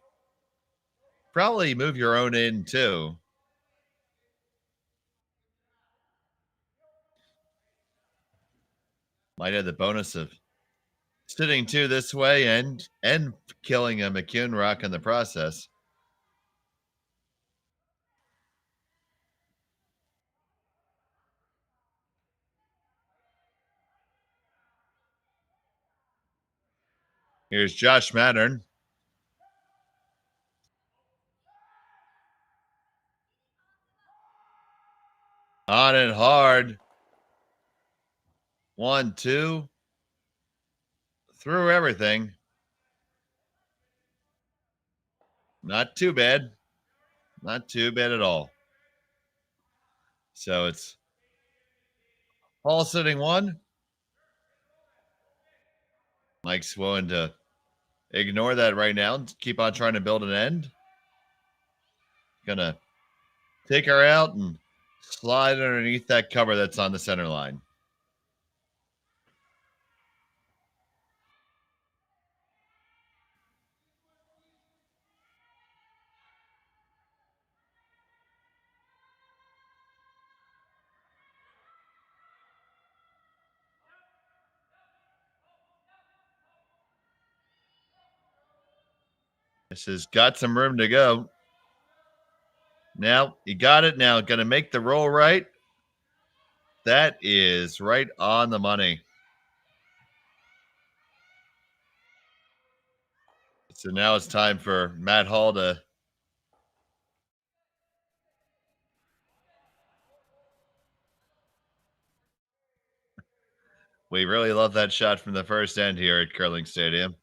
Probably move your own in too. Might have the bonus of sitting two this way and killing a McEwen rock in the process. Here's Josh Mattern. On it hard. 1, 2. Through everything. Not too bad. Not too bad at all. So it's Paul sitting one. Mike's willing to ignore that right now and keep on trying to build an end. Gonna take her out and slide underneath that cover that's on the center line. This has got some room to go. Now, you got it. Now, going to make the roll right. That is right on the money. So now it's time for Matt Hall to we really love that shot from the first end here at Curling Stadium.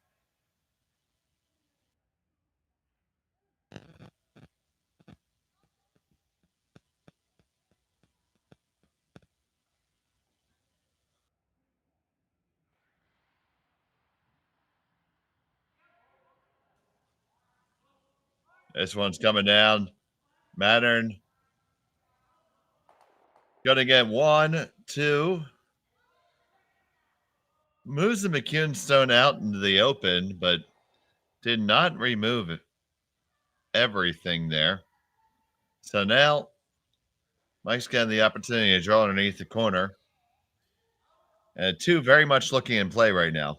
This one's coming down. Mattern going to get 1, 2. Moves the McEwen stone out into the open, but did not remove everything there. So now Mike's getting the opportunity to draw underneath the corner. And 2 very much looking in play right now.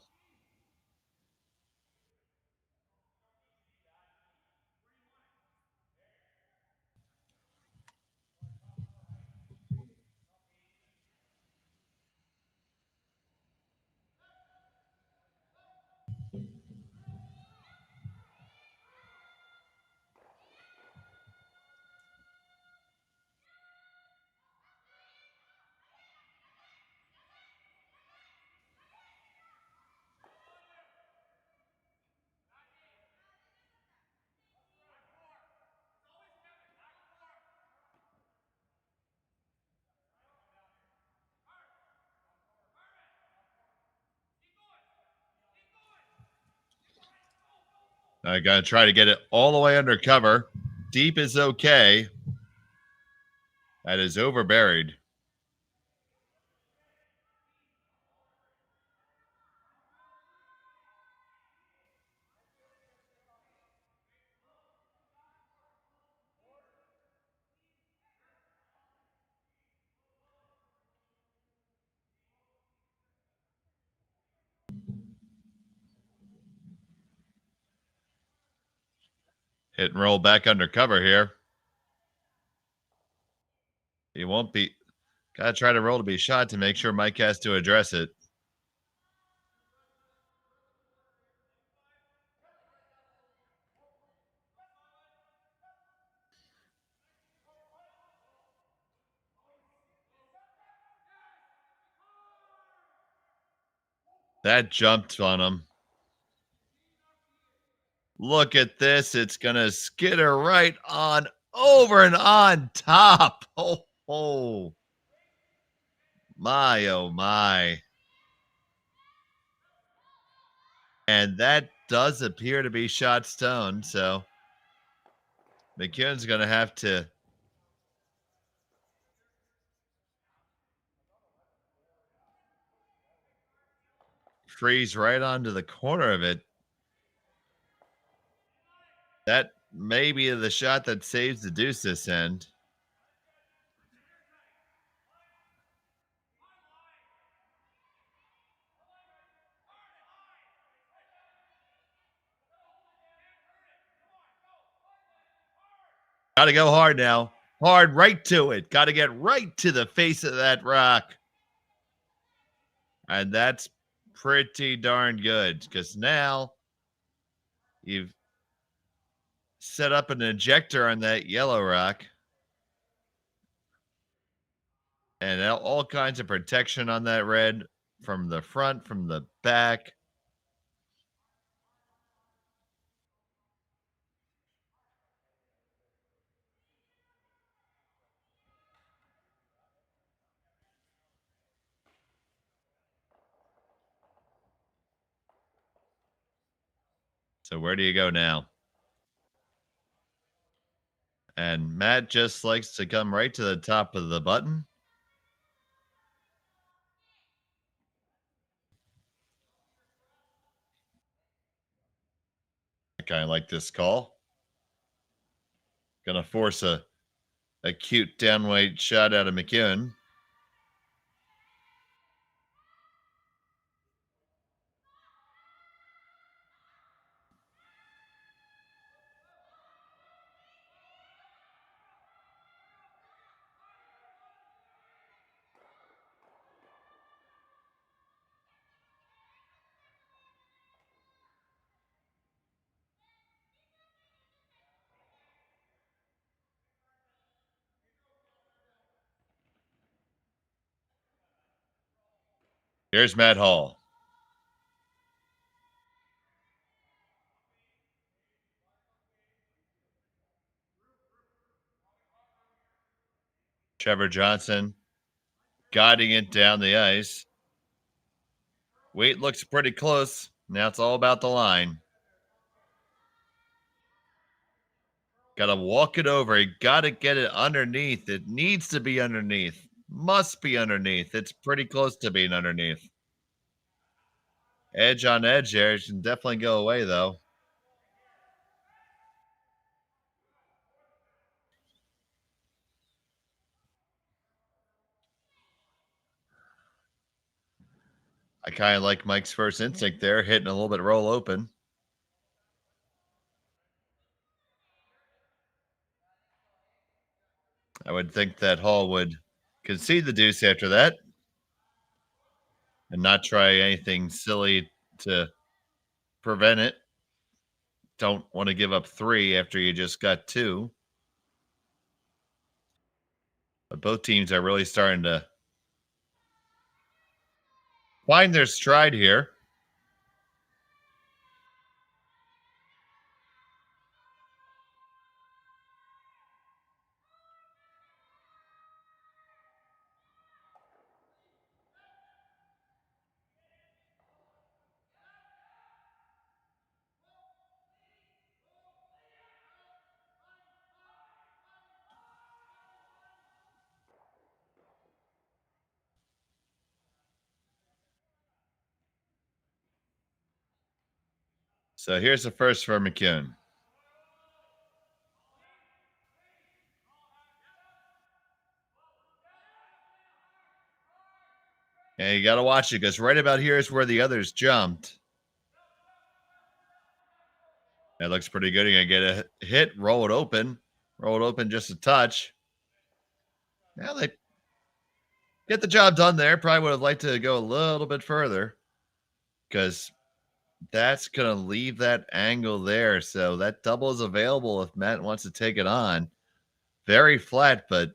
I got to try to get it all the way under cover. Deep is okay. That is overburied. Hit and roll back under cover here. He won't be. Got to try to roll to be shot to make sure Mike has to address it. That jumped on him. Look at this. It's going to skitter right on over and on top. Oh, my, oh, my. And that does appear to be shot stone. So McEwen's going to have to freeze right onto the corner of it. That may be the shot that saves the deuce this end. Got to go hard now. Hard right to it. Got to get right to the face of that rock. And that's pretty darn good because now you've set up an ejector on that yellow rock. And all kinds of protection on that red from the front, from the back. So where do you go now? And Matt just likes to come right to the top of the button. I kind of like this call. Gonna force a cute downweight shot out of McEwen. Here's Matt Hall. Trevor Johnson guiding it down the ice. Weight looks pretty close. Now it's all about the line. Got to walk it over. You got to get it underneath. It needs to be underneath. Must be underneath. It's pretty close to being underneath. Edge on edge there. It can definitely go away, though. I kind of like Mike's first instinct there, hitting a little bit roll open. I would think that Hall would concede the deuce after that and not try anything silly to prevent it. Don't want to give up 3 after you just got 2. But both teams are really starting to find their stride here. So here's the first for McEwen. And you got to watch it because right about here is where the others jumped. That looks pretty good. You're going to get a hit, roll it open just a touch. Now they get the job done there. Probably would have liked to go a little bit further because that's going to leave that angle there. So that double is available if Matt wants to take it on. Very flat, but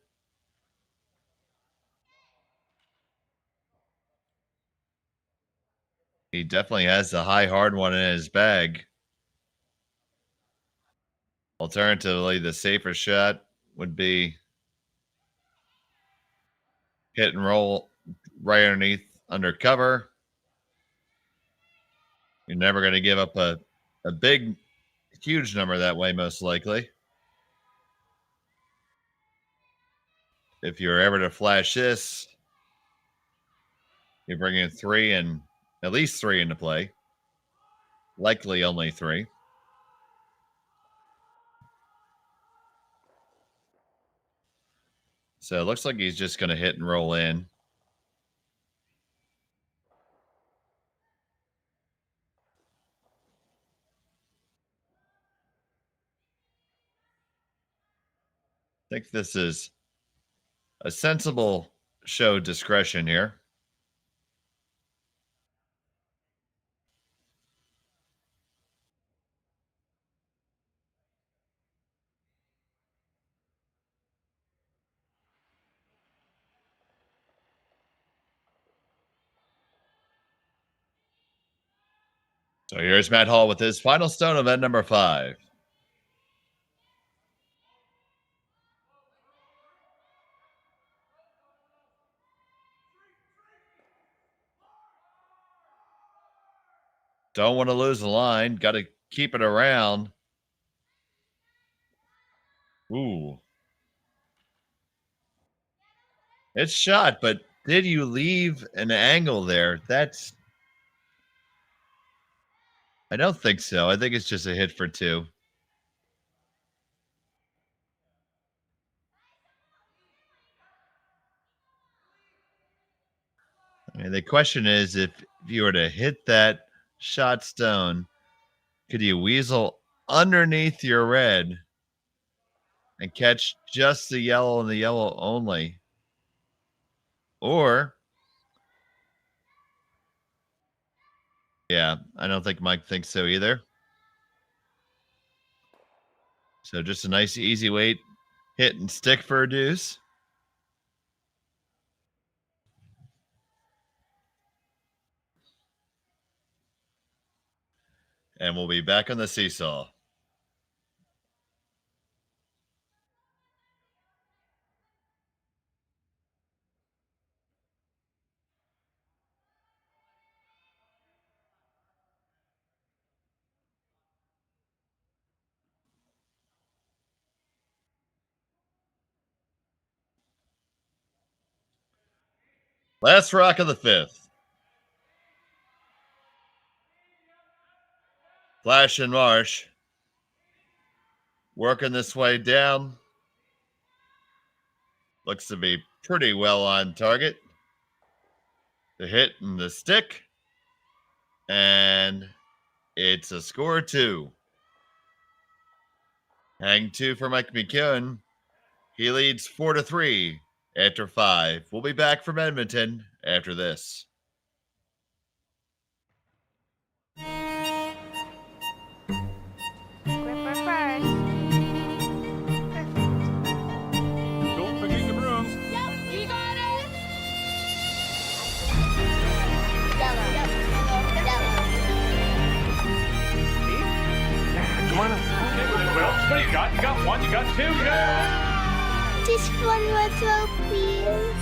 he definitely has the high hard one in his bag. Alternatively, the safer shot would be hit and roll right underneath under cover. You're never going to give up a big, huge number that way, most likely. If you're ever to flash this, you're bringing 3 and at least 3 into play. Likely only 3. So it looks like he's just going to hit and roll in. I think this is a sensible show of discretion here. So here's Matt Hall with his final stone, event number 5. Don't want to lose the line. Got to keep it around. Ooh. It's shot, but did you leave an angle there? I don't think so. I think it's just a hit for 2. I mean, the question is if you were to hit that shot stone, could you weasel underneath your red and catch just the yellow and the yellow only? Or, yeah, I don't think Mike thinks so either. So just a nice, easy weight hit and stick for a deuce. and we'll be back on the seesaw. Last rock of the fifth. Flash and Marsh working this way down. Looks to be pretty well on target. The hit and the stick. And it's a score 2. Hang 2 for Mike McEwen. He leads 4-3 after 5. We'll be back from Edmonton after this. Don't forget the brooms. You got it. Come on up. Okay, well, what do you got? You got 1, you got 2, you got... Just one more throw, please.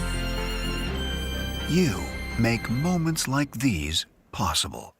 You make moments like these possible.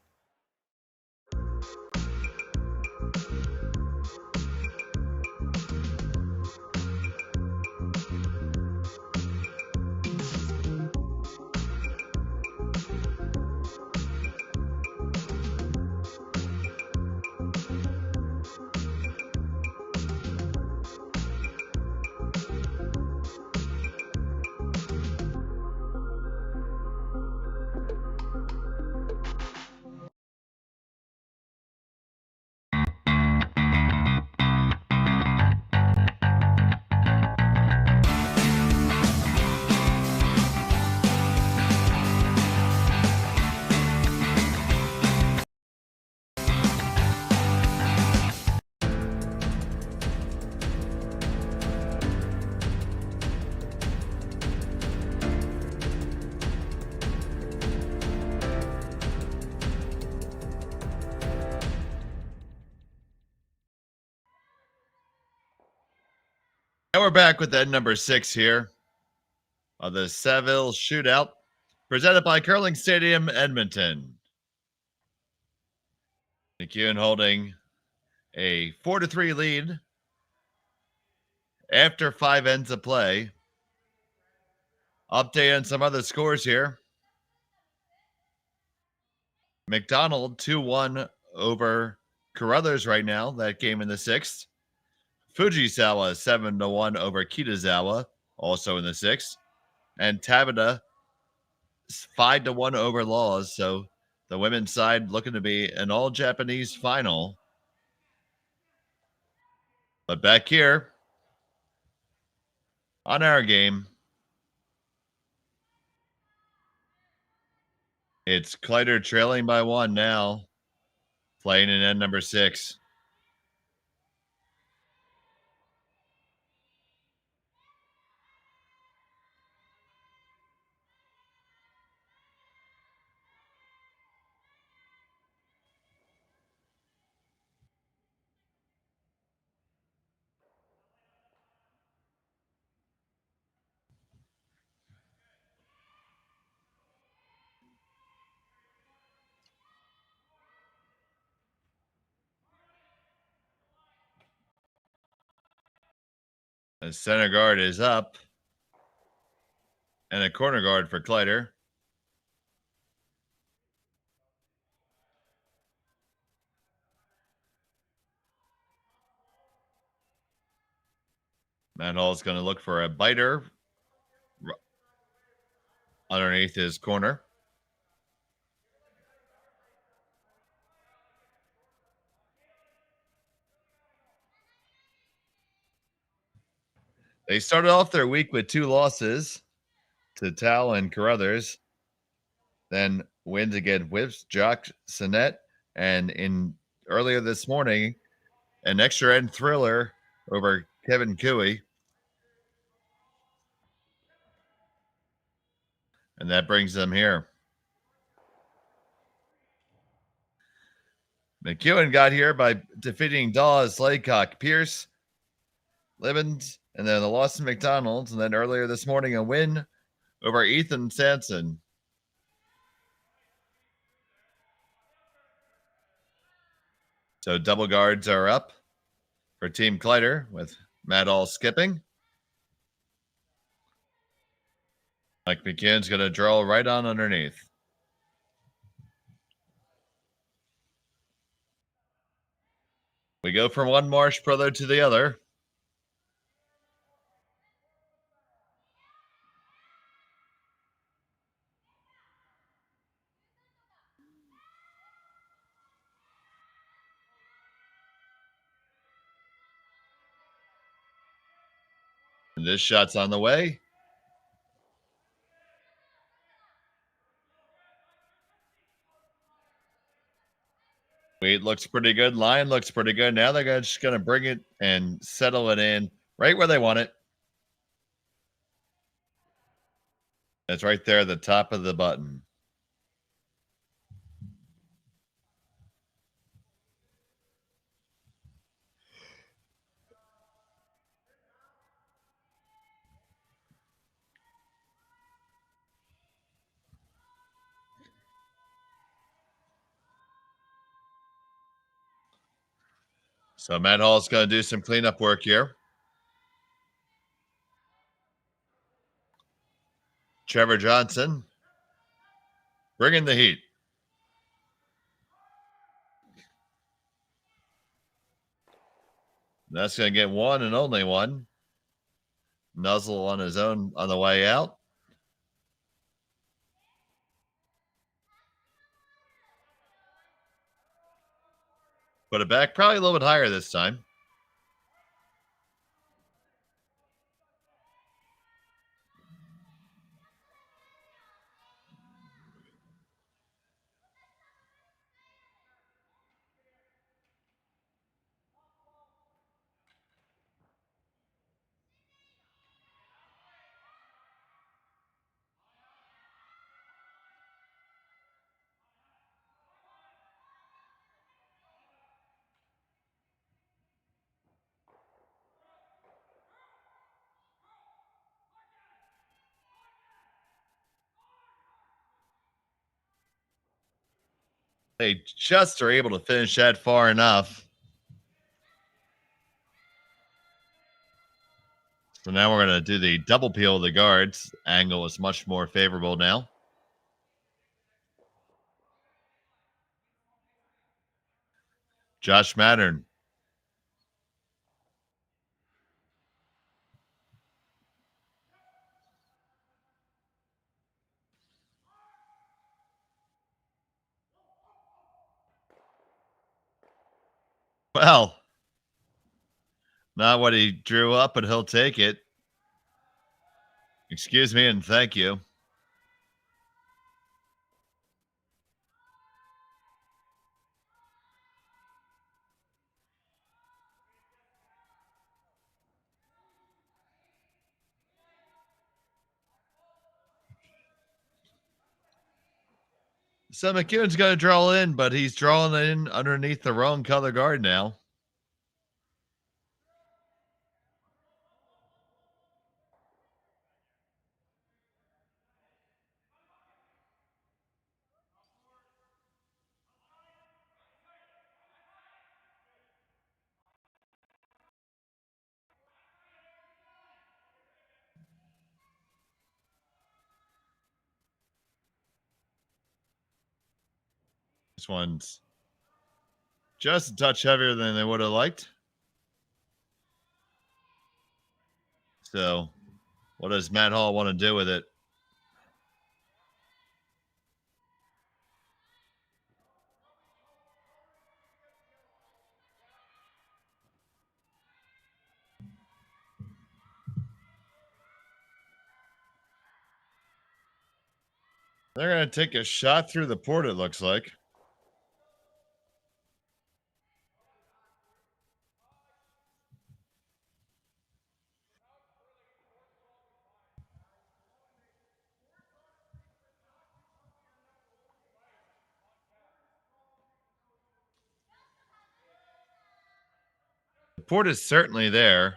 And we're back with that number 6 here of the Saville Shootout, presented by Curling Stadium, Edmonton. McEwen holding a 4-3 lead after 5 ends of play. Update on some other scores here. McDonald 2-1 over Carruthers right now, that game in the 6th. Fujisawa 7-1 over Kitazawa, also in the 6th. And Tabata 5-1 over Laws. So the women's side looking to be an all-Japanese final. But back here on our game, it's Kleiter trailing by 1 now, playing in end number 6. The center guard is up. And a corner guard for Kleiter. Matt Hall's going to look for a biter underneath his corner. They started off their week with 2 losses to Tal and Carruthers. Then wins again with Jacques Sinet. And earlier this morning, an extra end thriller over Kevin Cooey. And that brings them here. McEwen got here by defeating Dawes, Laycock, Pierce, Libbins, and then the loss to McDonald's. And then earlier this morning, a win over Ethan Sanson. So double guards are up for Team Kleiter with Matt All skipping. Mike McEwen's going to draw right on underneath. We go from one Marsh brother to the other. And this shot's on the way. Weight looks pretty good. Line looks pretty good. Now they're just going to bring it and settle it in right where they want it. That's right there at the top of the button. So Matt Hall's going to do some cleanup work here. Trevor Johnson bringing the heat. That's going to get one and only one. Nuzzle on his own on the way out. Put it back, probably a little bit higher this time. They just are able to finish that far enough. So now we're going to do the double peel of the guards. Angle is much more favorable now. Josh Mattern. Well, not what he drew up, but he'll take it. Excuse me and thank you. So McEwen's going to draw in, but he's drawing in underneath the wrong color guard now. This one's just a touch heavier than they would have liked. So what does Matt Hall want to do with it? They're going to take a shot through the port, it looks like. Support is certainly there.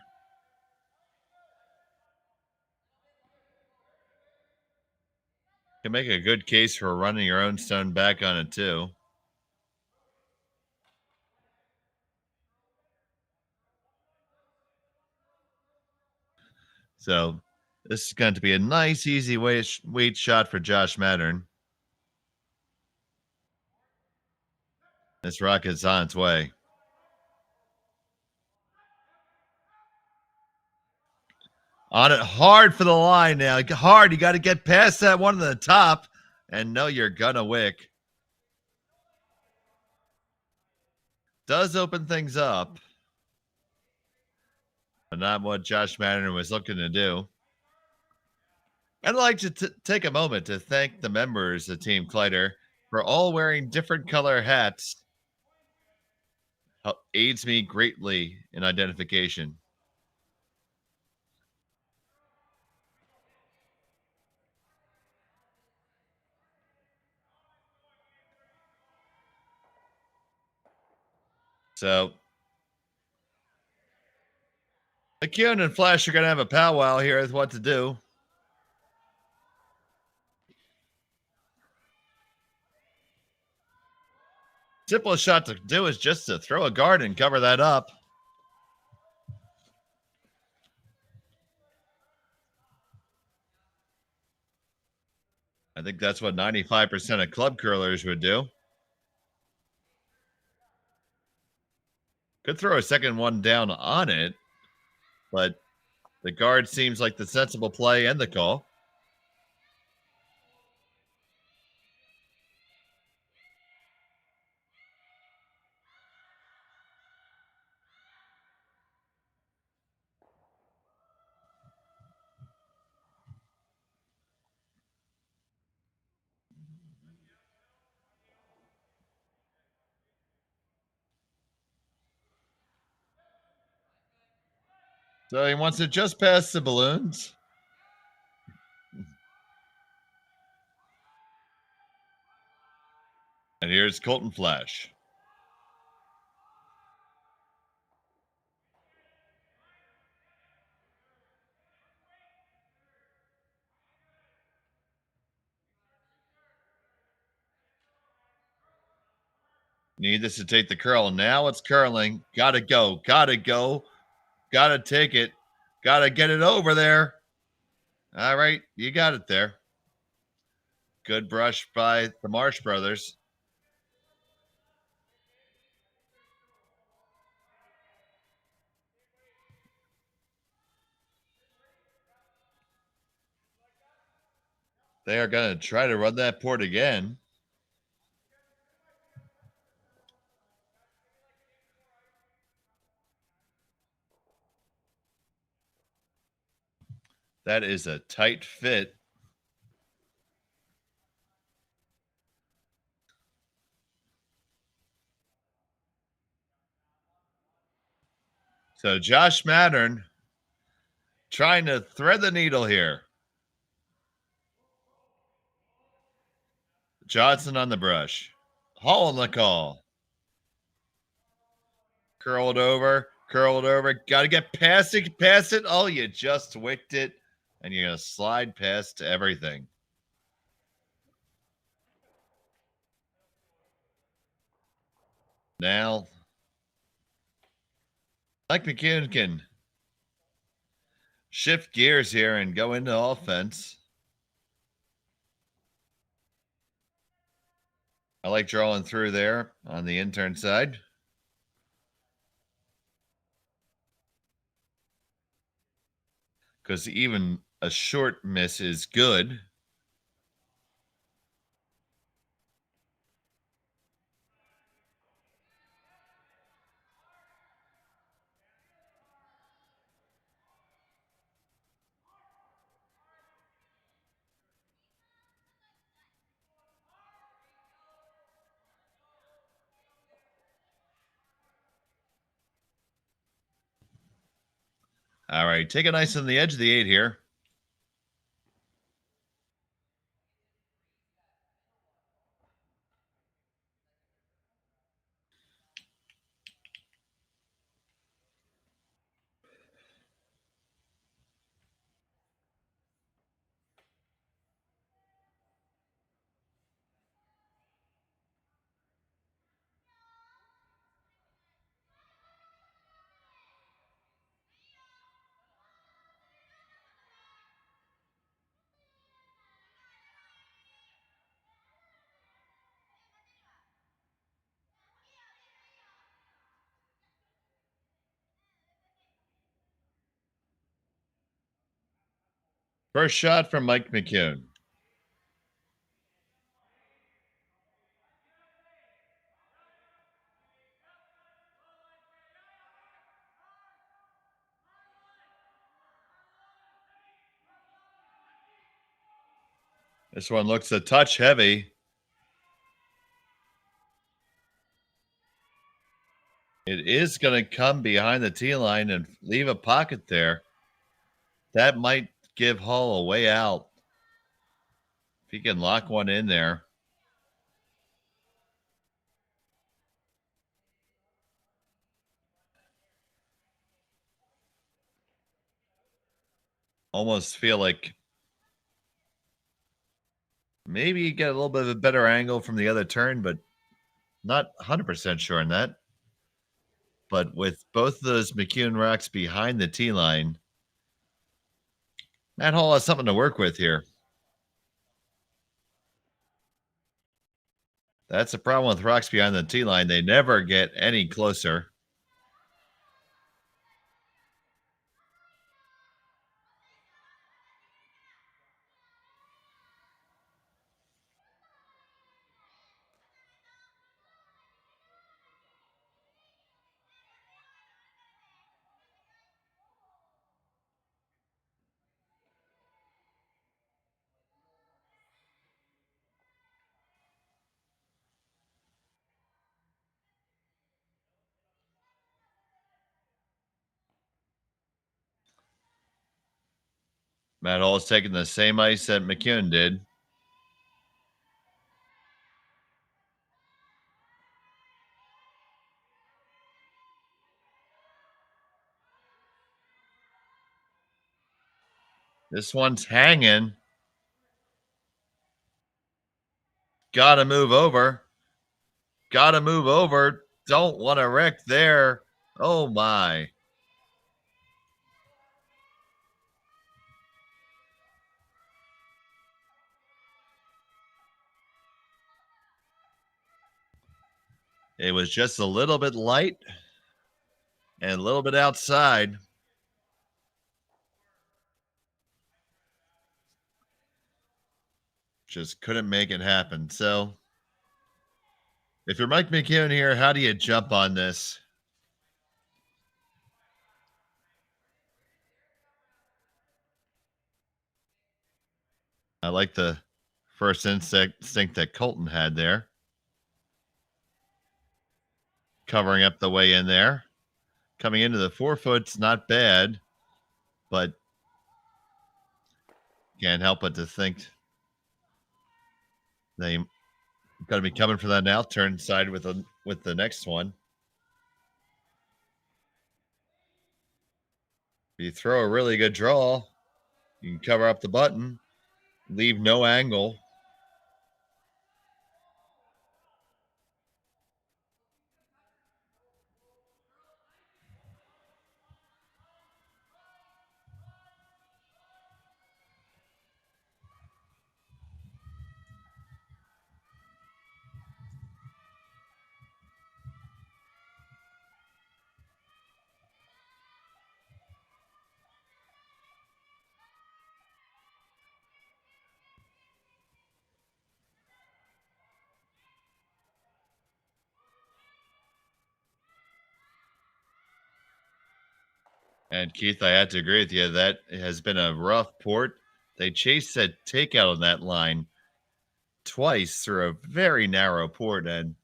Can make a good case for running your own stone back on it too. So this is going to be a nice, easy weight shot for Josh Mattern. This rocket's on its way. On it hard for the line now. Hard. You got to get past that one on the top and know you're going to wick. Does open things up, but not what Josh Mattern was looking to do. I'd like to take a moment to thank the members of Team Kleiter for all wearing different color hats. Aids me greatly in identification. So McEwen and Flash are going to have a powwow here with what to do. Simplest shot to do is just to throw a guard and cover that up. I think that's what 95% of club curlers would do. Could throw a second one down on it, but the guard seems like the sensible play and the call. So he wants it just past the balloons. And here's Colton Flash. Need this to take the curl. Now it's curling. Gotta go. Gotta go. Gotta take it. Gotta get it over there. All right. You got it there. Good brush by the Marsh brothers. They are going to try to run that port again. That is a tight fit. So Josh Mattern trying to thread the needle here. Johnson on the brush. Hall on the call. Curled over. Curled over. Got to get past it. Past it. Oh, you just wicked it. And you're going to slide past everything. Now, like McEwen can shift gears here and go into offense. I like drawing through there on the intern side. Because even a short miss is good. All right, take it nice on the edge of the 8 here. First shot from Mike McEwen. This one looks a touch heavy. It is going to come behind the tee line and leave a pocket there. That might give Hall a way out. If he can lock one in there. Almost feel like maybe you get a little bit of a better angle from the other turn, but not 100% sure on that. But with both of those McEwen rocks behind the tee line, Matt Hall has something to work with here. That's the problem with rocks behind the tee line. They never get any closer. Matt Hall is taking the same ice that McEwen did. This one's hanging. Gotta move over. Gotta move over. Don't want to wreck there. Oh my. It was just a little bit light and a little bit outside. Just couldn't make it happen. So if you're Mike McEwen here, how do you jump on this? I like the first instinct that Colton had there. Covering up the way in there. Coming into the 4 foot's not bad, but can't help but to think they got to be coming for that out turn side with the next one. If you throw a really good draw, you can cover up the button, leave no angle. And Keith, I had to agree with you. That has been a rough port. They chased that takeout on that line twice through a very narrow port. And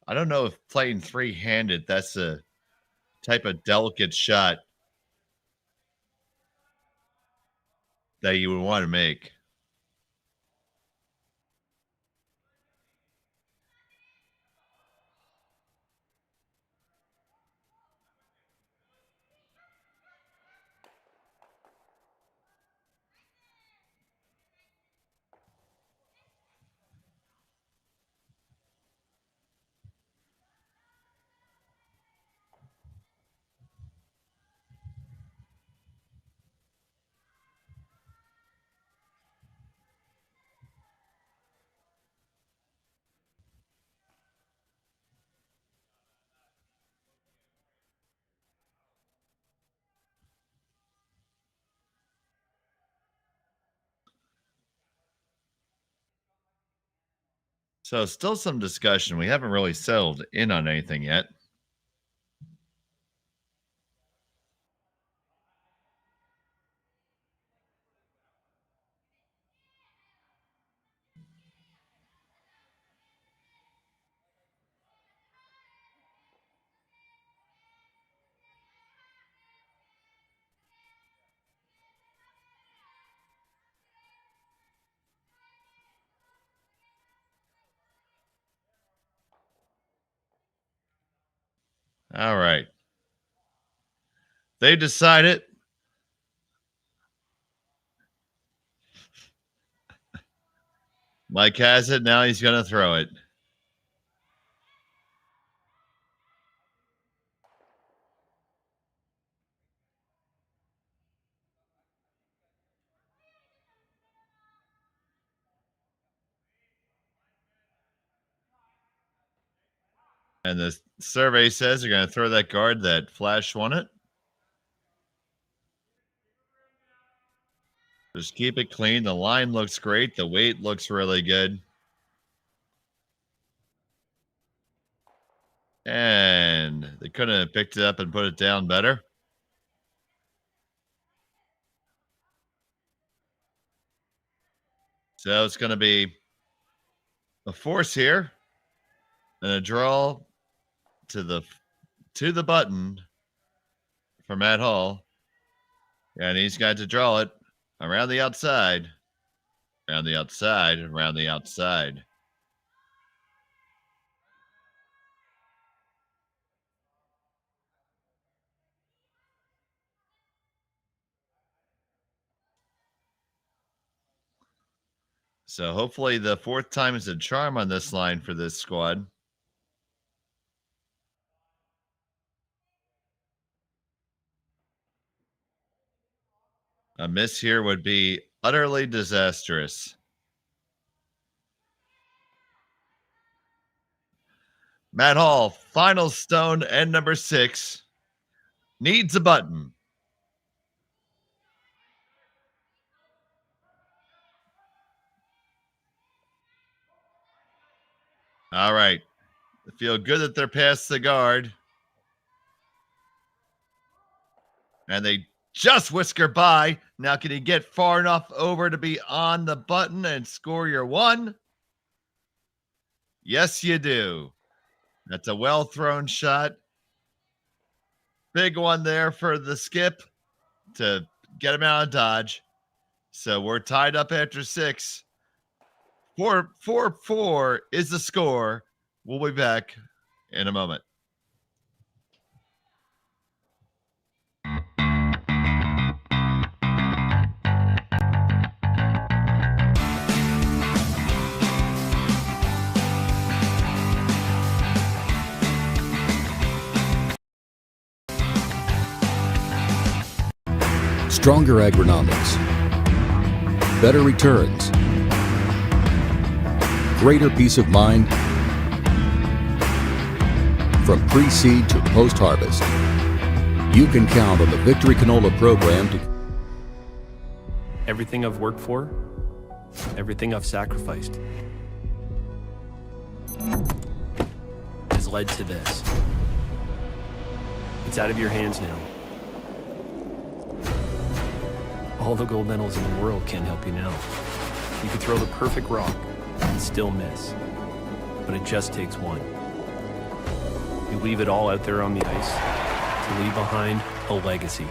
I don't know if playing three-handed, that's a type of delicate shot that you would want to make. So still some discussion. We haven't really settled in on anything yet. All right. They decided. Mike has it. Now he's going to throw it. And the survey says they're going to throw that guard that Flash won it. Just keep it clean. The line looks great. The weight looks really good. And they couldn't have picked it up and put it down better. So it's going to be a force here and a draw to the button for Matt Hall. And he's got to draw it around the outside, around the outside, around the outside. So hopefully the fourth time is a charm on this line for this squad. A miss here would be utterly disastrous. Matt Hall, final stone and number 6, needs a button. All right. I feel good that they're past the guard. And they just whisker by. Now, can he get far enough over to be on the button and score your 1? Yes, you do. That's a well-thrown shot. Big one there for the skip to get him out of dodge. So we're tied up after 6. 4-4 is the score. We'll be back in a moment. Stronger agronomics, better returns, greater peace of mind from pre-seed to post-harvest. You can count on the Victory Canola program to... Everything I've worked for, everything I've sacrificed, has led to this. It's out of your hands now. All the gold medals in the world can't help you now. You could throw the perfect rock and still miss, but it just takes one. You leave it all out there on the ice to leave behind a legacy.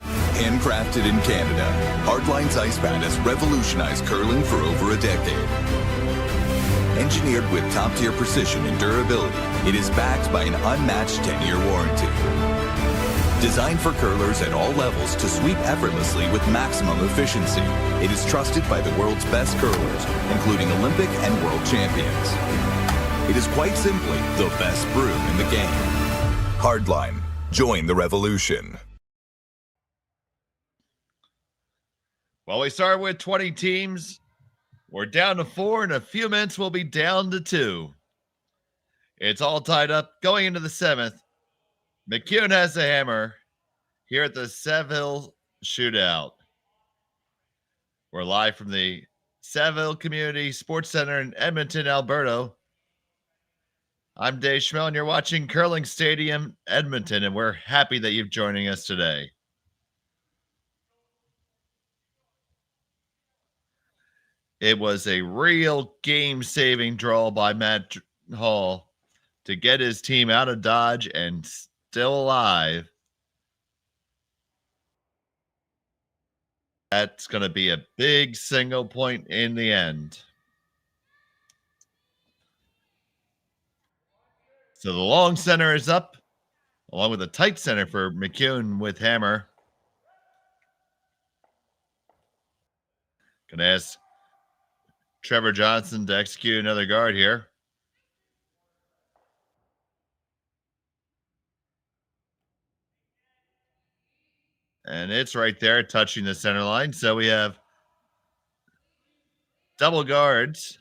Handcrafted in Canada, Hardlines Ice Pad has revolutionized curling for over a decade. Engineered with top-tier precision and durability, it is backed by an unmatched 10-year warranty. Designed for curlers at all levels to sweep effortlessly with maximum efficiency, it is trusted by the world's best curlers, including Olympic and world champions. It is quite simply the best broom in the game. Hardline. Join the revolution. Well, we started with 20 teams. We're down to 4. In a few minutes, we'll be down to 2. It's all tied up going into the 7th. McEwen has the hammer here at the Saville Shootout. We're live from the Saville Community Sports Center in Edmonton, Alberta. I'm Dave Schmel, and you're watching Curling Stadium, Edmonton, and we're happy that you're joining us today. It was a real game-saving draw by Matt Hall to get his team out of Dodge and still alive. That's going to be a big single point in the end. So the long center is up, along with a tight center for McEwen with hammer. Going to ask Trevor Johnson to execute another guard here. And it's right there, touching the center line. So we have double guards.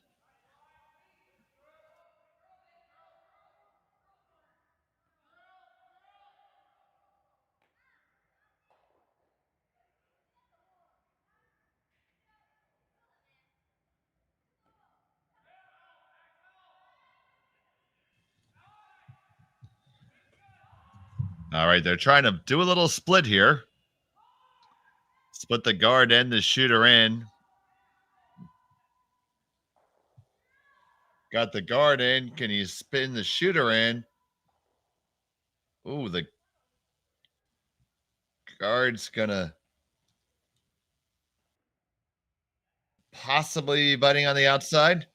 All right, they're trying to do a little split here. Split the guard and the shooter in. Got the guard in. Can you spin the shooter in? Ooh, the guard's gonna possibly be biting on the outside.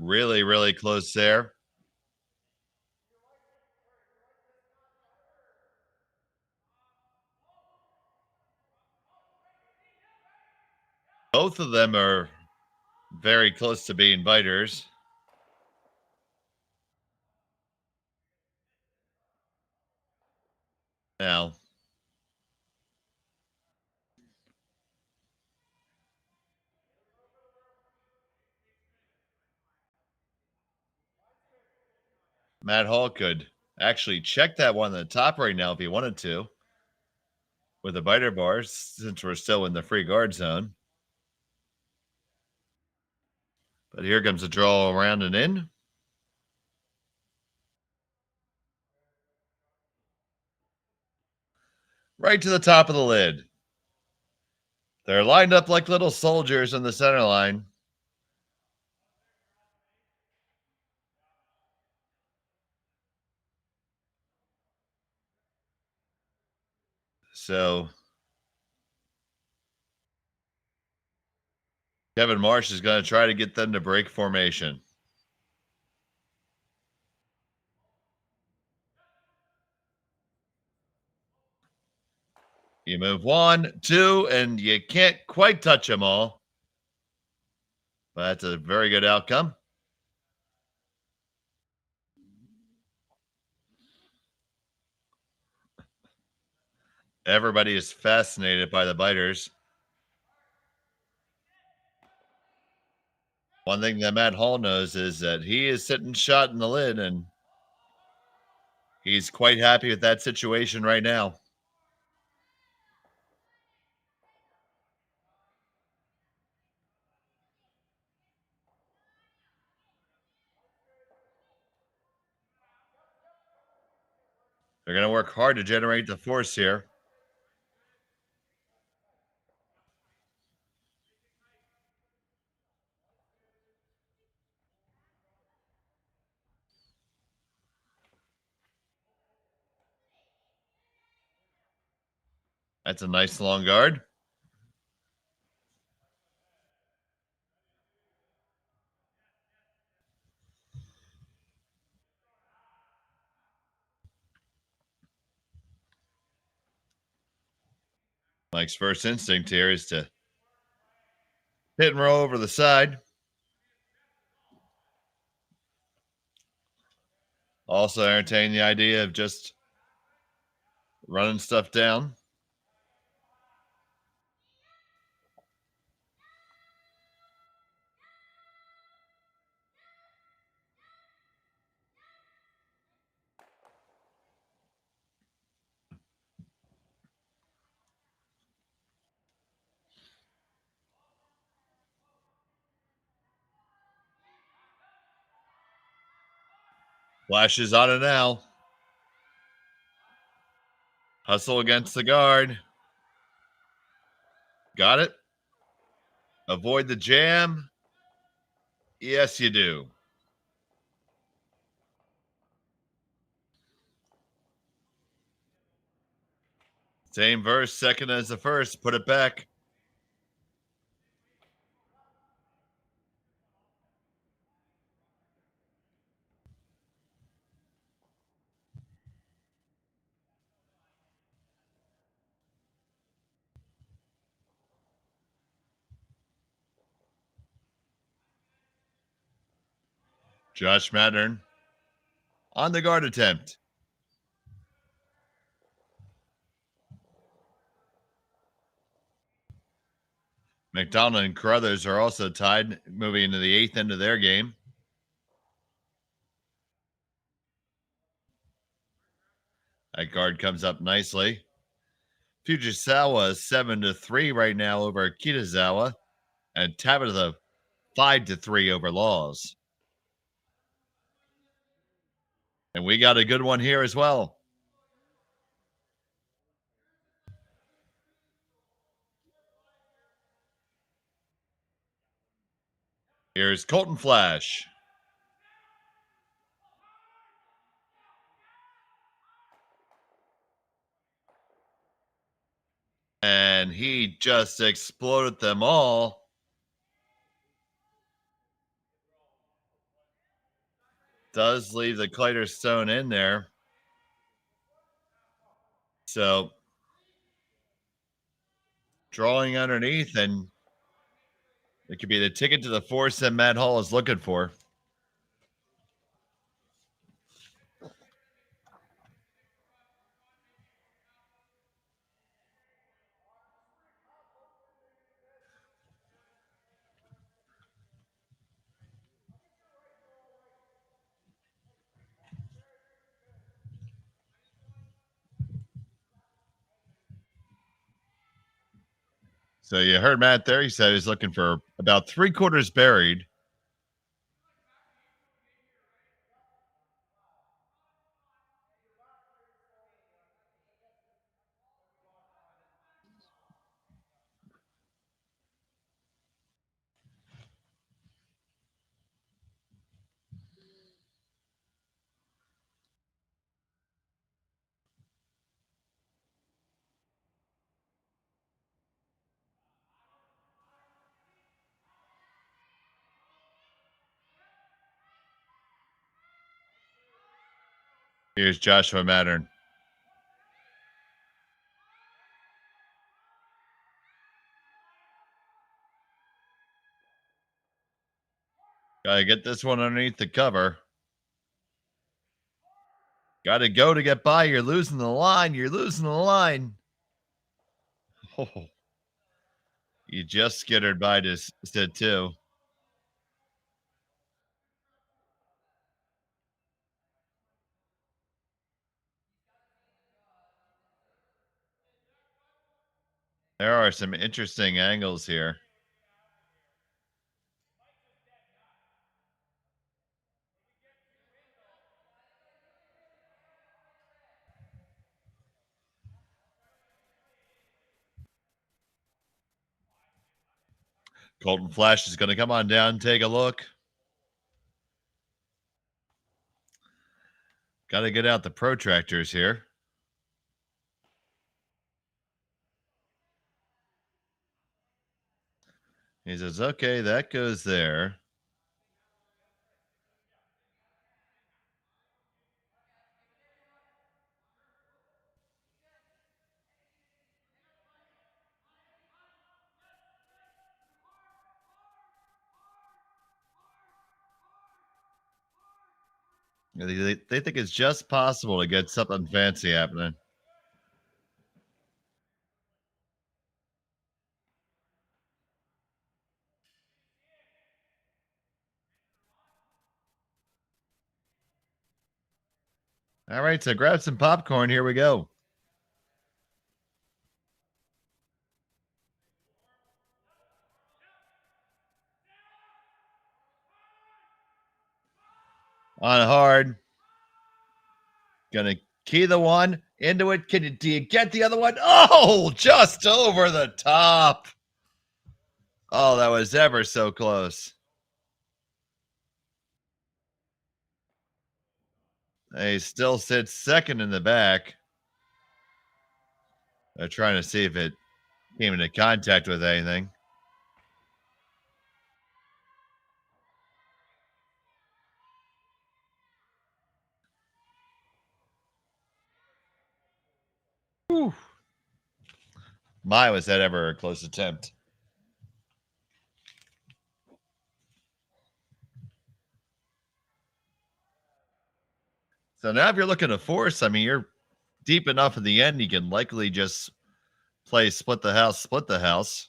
Really, really close there. Both of them are very close to being biters. Now, Matt Hall could actually check that one on the top right now if he wanted to with the biter bars, since we're still in the free guard zone. But here comes a draw around and in. Right to the top of the lid. They're lined up like little soldiers on the center line. So Kevin Marsh is going to try to get them to break formation. You move 1, 2, and you can't quite touch them all. But that's a very good outcome. Everybody is fascinated by the biters. One thing that Matt Hall knows is that he is sitting shot in the lid, and he's quite happy with that situation right now. They're going to work hard to generate the force here. That's a nice long guard. Mike's first instinct here is to hit and roll over the side. Also entertain the idea of just running stuff down. Flashes on it now. Hustle against the guard. Got it. Avoid the jam. Yes, you do. Same verse, second as the first. Put it back. Josh Mattern on the guard attempt. McDonald and Carruthers are also tied, moving into the 8th end of their game. That guard comes up nicely. Fujisawa is 7-3 right now over Kitazawa, and Tabitha 5-3 over Laws. And we got a good one here as well. Here's Colton Flash. And he just exploded them all. Does leave the Kleiter stone in there. So drawing underneath, and it could be the ticket to the force that Matt Hall is looking for. So you heard Matt there. He said he's looking for about 3/4 buried. Here's Joshua Mattern. Gotta get this one underneath the cover. Gotta go to get by. You're losing the line. You're losing the line. Oh, you just skittered by this said too. There are some interesting angles here. Colton Flash is going to come on down and take a look. Got to get out the protractors here. He says, okay, that goes there. They think it's just possible to get something fancy happening. All right, so grab some popcorn. Here we go. On hard. Gonna key the one into it. Do you get the other one? Oh, just over the top. Oh, that was ever so close. He still sits second in the back. They're trying to see if it came into contact with anything. Whew. My, was that ever a close attempt? So now if you're looking to force, I mean, you're deep enough in the end, you can likely just play split the house, split the house.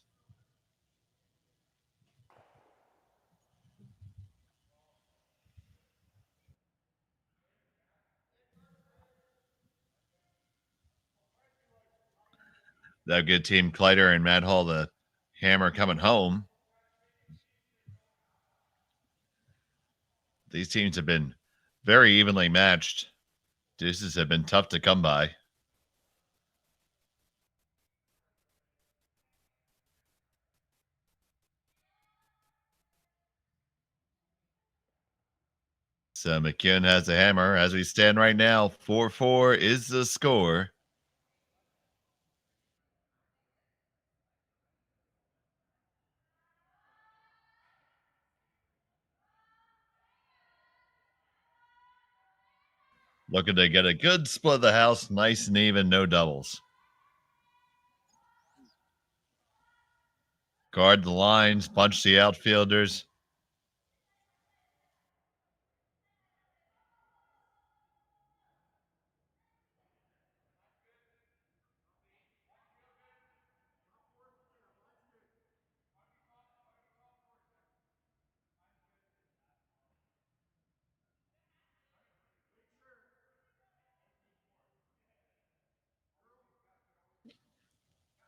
That good team, Kleiter and Matt Hall, the hammer coming home. These teams have been very evenly matched. Deuces have been tough to come by. So McEwen has a hammer. As we stand right now, 4-4 is the score. Looking to get a good split of the house, nice and even, no doubles. Guard the lines, punch the outfielders.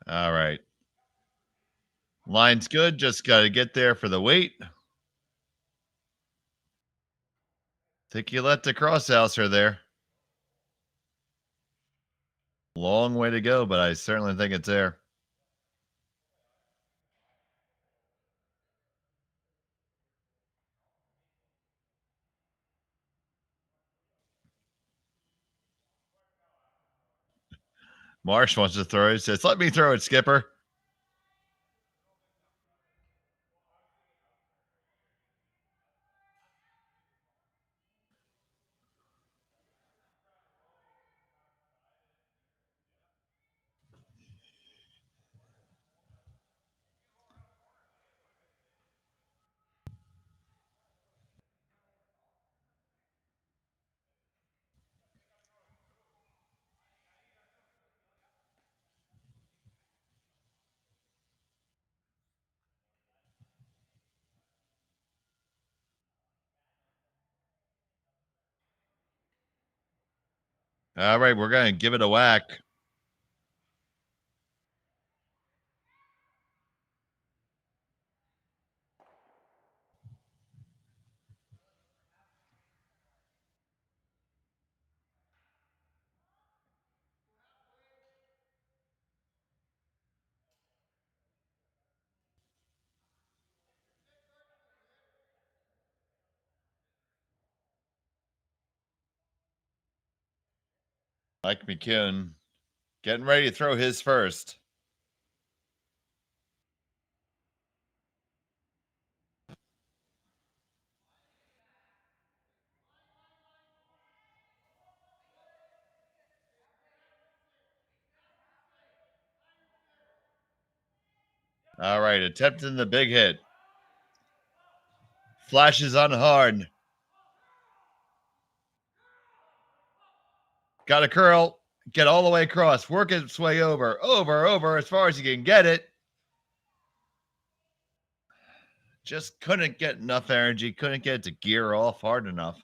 All right. Line's good. Just got to get there for the weight. Think you let the crosshouser there. Long way to go, but I certainly think it's there. Marsh wants to throw. He says, "Let me throw it, Skipper." All right, we're going to give it a whack. Mike McEwen getting ready to throw his first. All right, attempting the big hit. Flashes on hard. Got a curl. Get all the way across. Work its way over, as far as you can get it. Just couldn't get enough energy. Couldn't get it to gear off hard enough.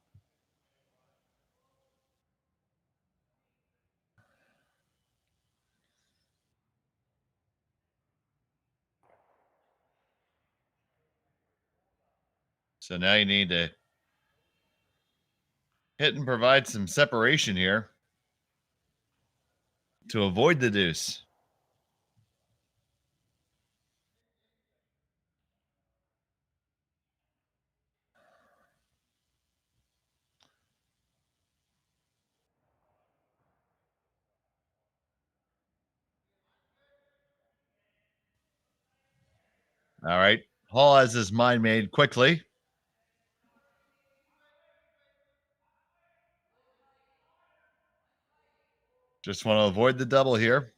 So now you need to hit and provide some separation here. to avoid the deuce. All right. Hall has his mind made quickly. Just want to avoid the double here.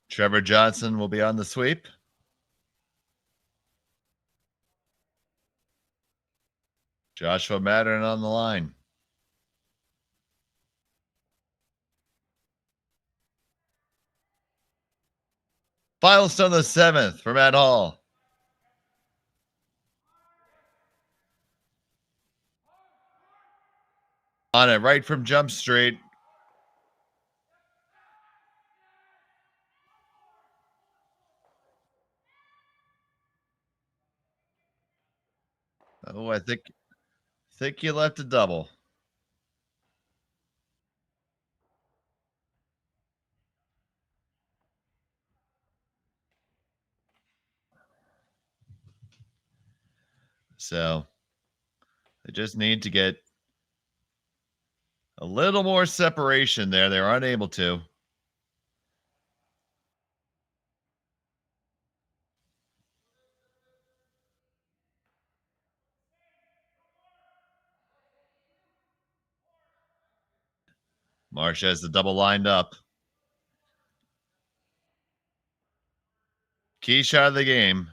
Trevor Johnson will be on the sweep. Joshua Mattern on the line. Final stone the 7th for Matt Hall. On it right from Jump Street. Oh, I think you left a double. So they just need to get a little more separation there. They're unable to. Marsh has the double lined up. Key shot of the game.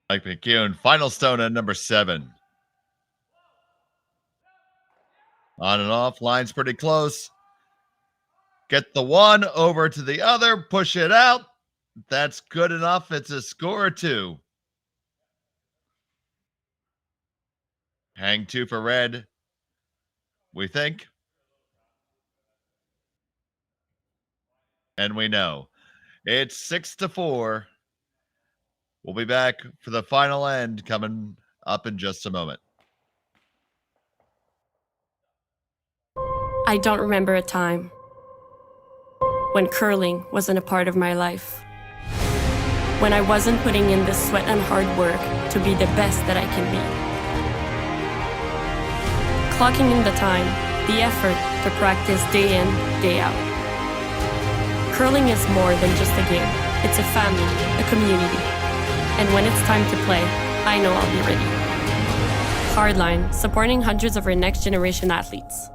Mike McEwen, final stone at number 7. On and off, line's pretty close. Get the one over to the other, push it out. That's good enough. It's a score or 2. Hang 2 for red, we think. And we know. It's 6-4. We'll be back for the final end coming up in just a moment. I don't remember a time when curling wasn't a part of my life. When I wasn't putting in the sweat and hard work to be the best that I can be. Clocking in the time, the effort to practice day in, day out. Curling is more than just a game. It's a family, a community. And when it's time to play, I know I'll be ready. Hardline, supporting hundreds of our next generation athletes.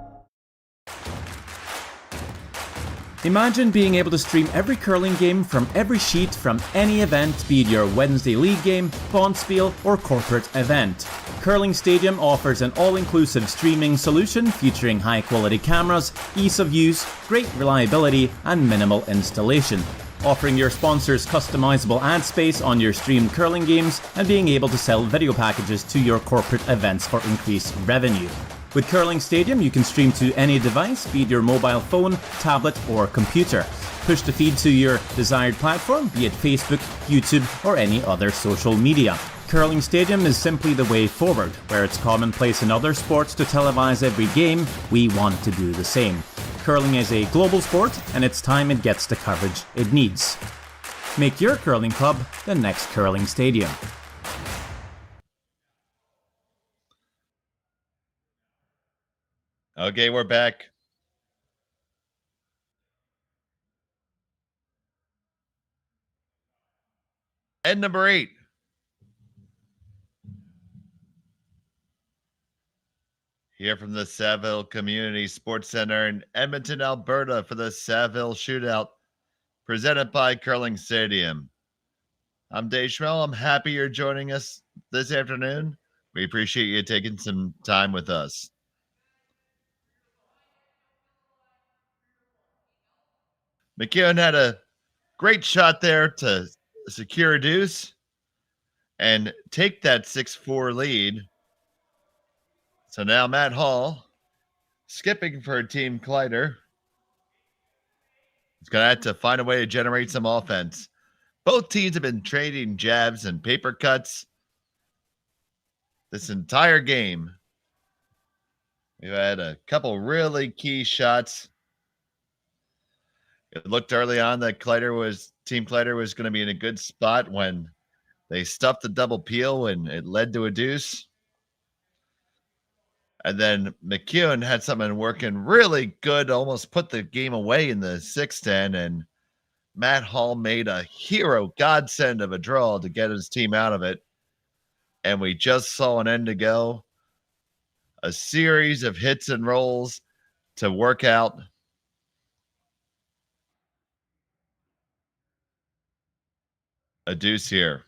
Imagine being able to stream every curling game from every sheet from any event, be it your Wednesday league game, bonspiel, or corporate event. Curling Stadium offers an all-inclusive streaming solution featuring high-quality cameras, ease of use, great reliability, and minimal installation. Offering your sponsors customizable ad space on your streamed curling games and being able to sell video packages to your corporate events for increased revenue. With Curling Stadium, you can stream to any device, be it your mobile phone, tablet, or computer. Push the feed to your desired platform, be it Facebook, YouTube, or any other social media. Curling Stadium is simply the way forward. Where it's commonplace in other sports to televise every game, we want to do the same. Curling is a global sport, and it's time it gets the coverage it needs. Make your curling club the next Curling Stadium. Okay, we're back. And number 8. Here from the Saville Community Sports Center in Edmonton, Alberta for the Saville Shootout, presented by Curling Stadium. I'm Dave Schmel. I'm happy you're joining us this afternoon. We appreciate you taking some time with us. McEwen had a great shot there to secure a deuce and take that 6-4 lead. So now Matt Hall skipping for Team Kleiter. He's going to have to find a way to generate some offense. Both teams have been trading jabs and paper cuts this entire game. We've had a couple really key shots. It looked early on that Team Kleiter was going to be in a good spot when they stuffed the double peel and it led to a deuce. And then McEwen had something working really good, almost put the game away in the 6-10, and Matt Hall made a hero godsend of a draw to get his team out of it. And we just saw an end to go. A series of hits and rolls to work out a deuce here.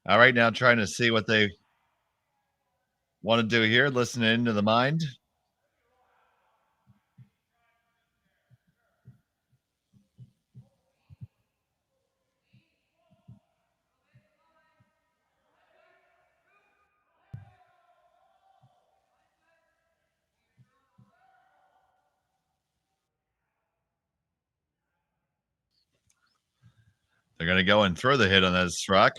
All right, now trying to see what they want to do here. Listening to the mind. They're going to go and throw the hit on that rock.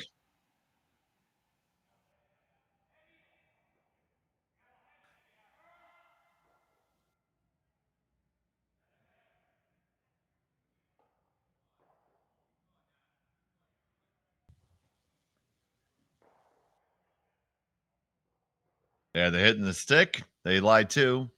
Yeah, they're hitting the stick. They lied too.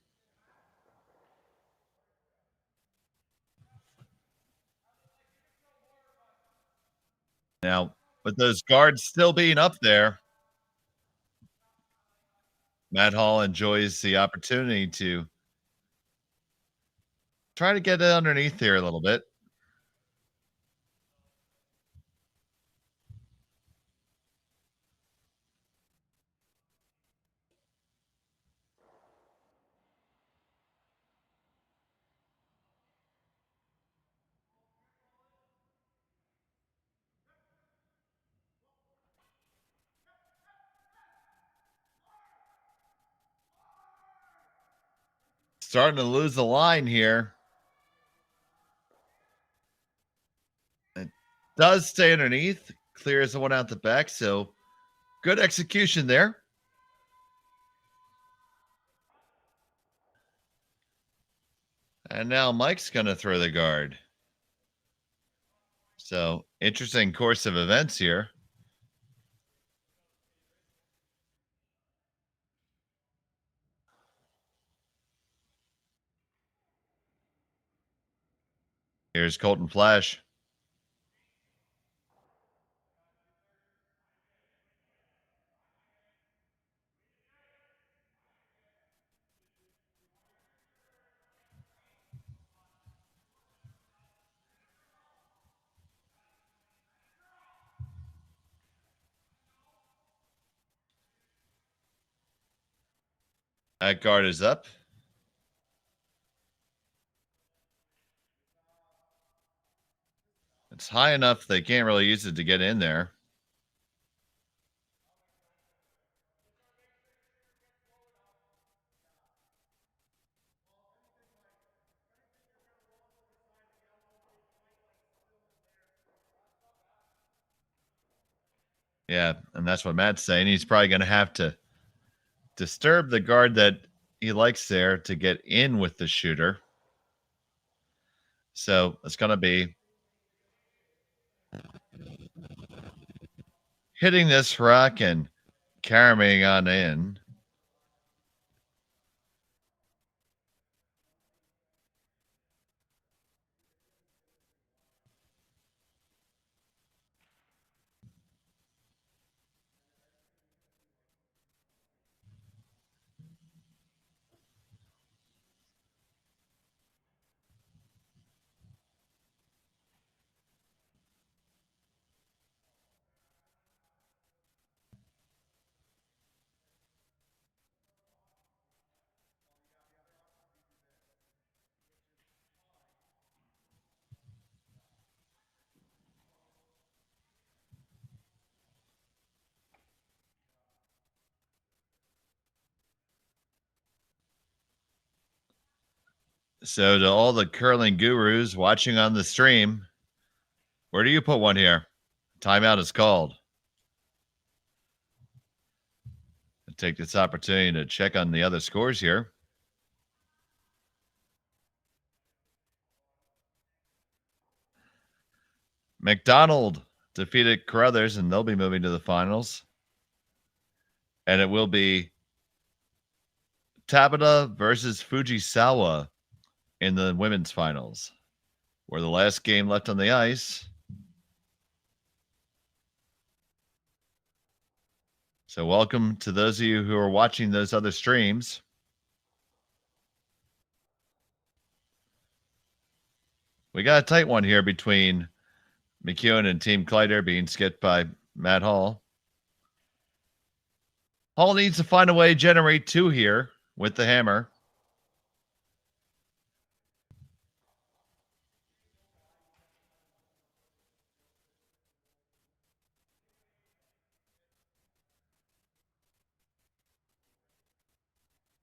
Now, with those guards still being up there, Matt Hall enjoys the opportunity to try to get it underneath here a little bit. Starting to lose the line here. It does stay underneath. Clears the one out the back. So good execution there. And now Mike's going to throw the guard. So interesting course of events here. Here's Colton Flash. That guard is up. It's high enough they can't really use it to get in there. Yeah, and that's what Matt's saying. He's probably going to have to disturb the guard that he likes there to get in with the shooter. So it's going to be hitting this rock and carrying on in. So to all the curling gurus watching on the stream, where do you put one here? Timeout is called. I'll take this opportunity to check on the other scores here. McDonald defeated Carruthers, and they'll be moving to the finals. And it will be Tabata versus Fujisawa in the women's finals. We're the last game left on the ice. So welcome to those of you who are watching those other streams. We got a tight one here between McEwen and Team Kleiter being skipped by Matt Hall. Hall needs to find a way to generate 2 here with the hammer.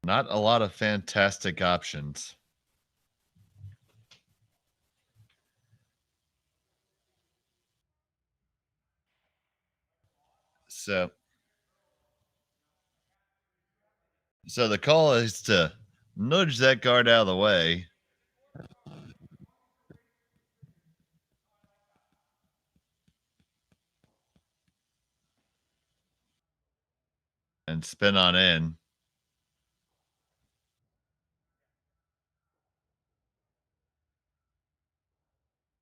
Not a lot of fantastic options. So the call is to nudge that guard out of the way. And spin on in.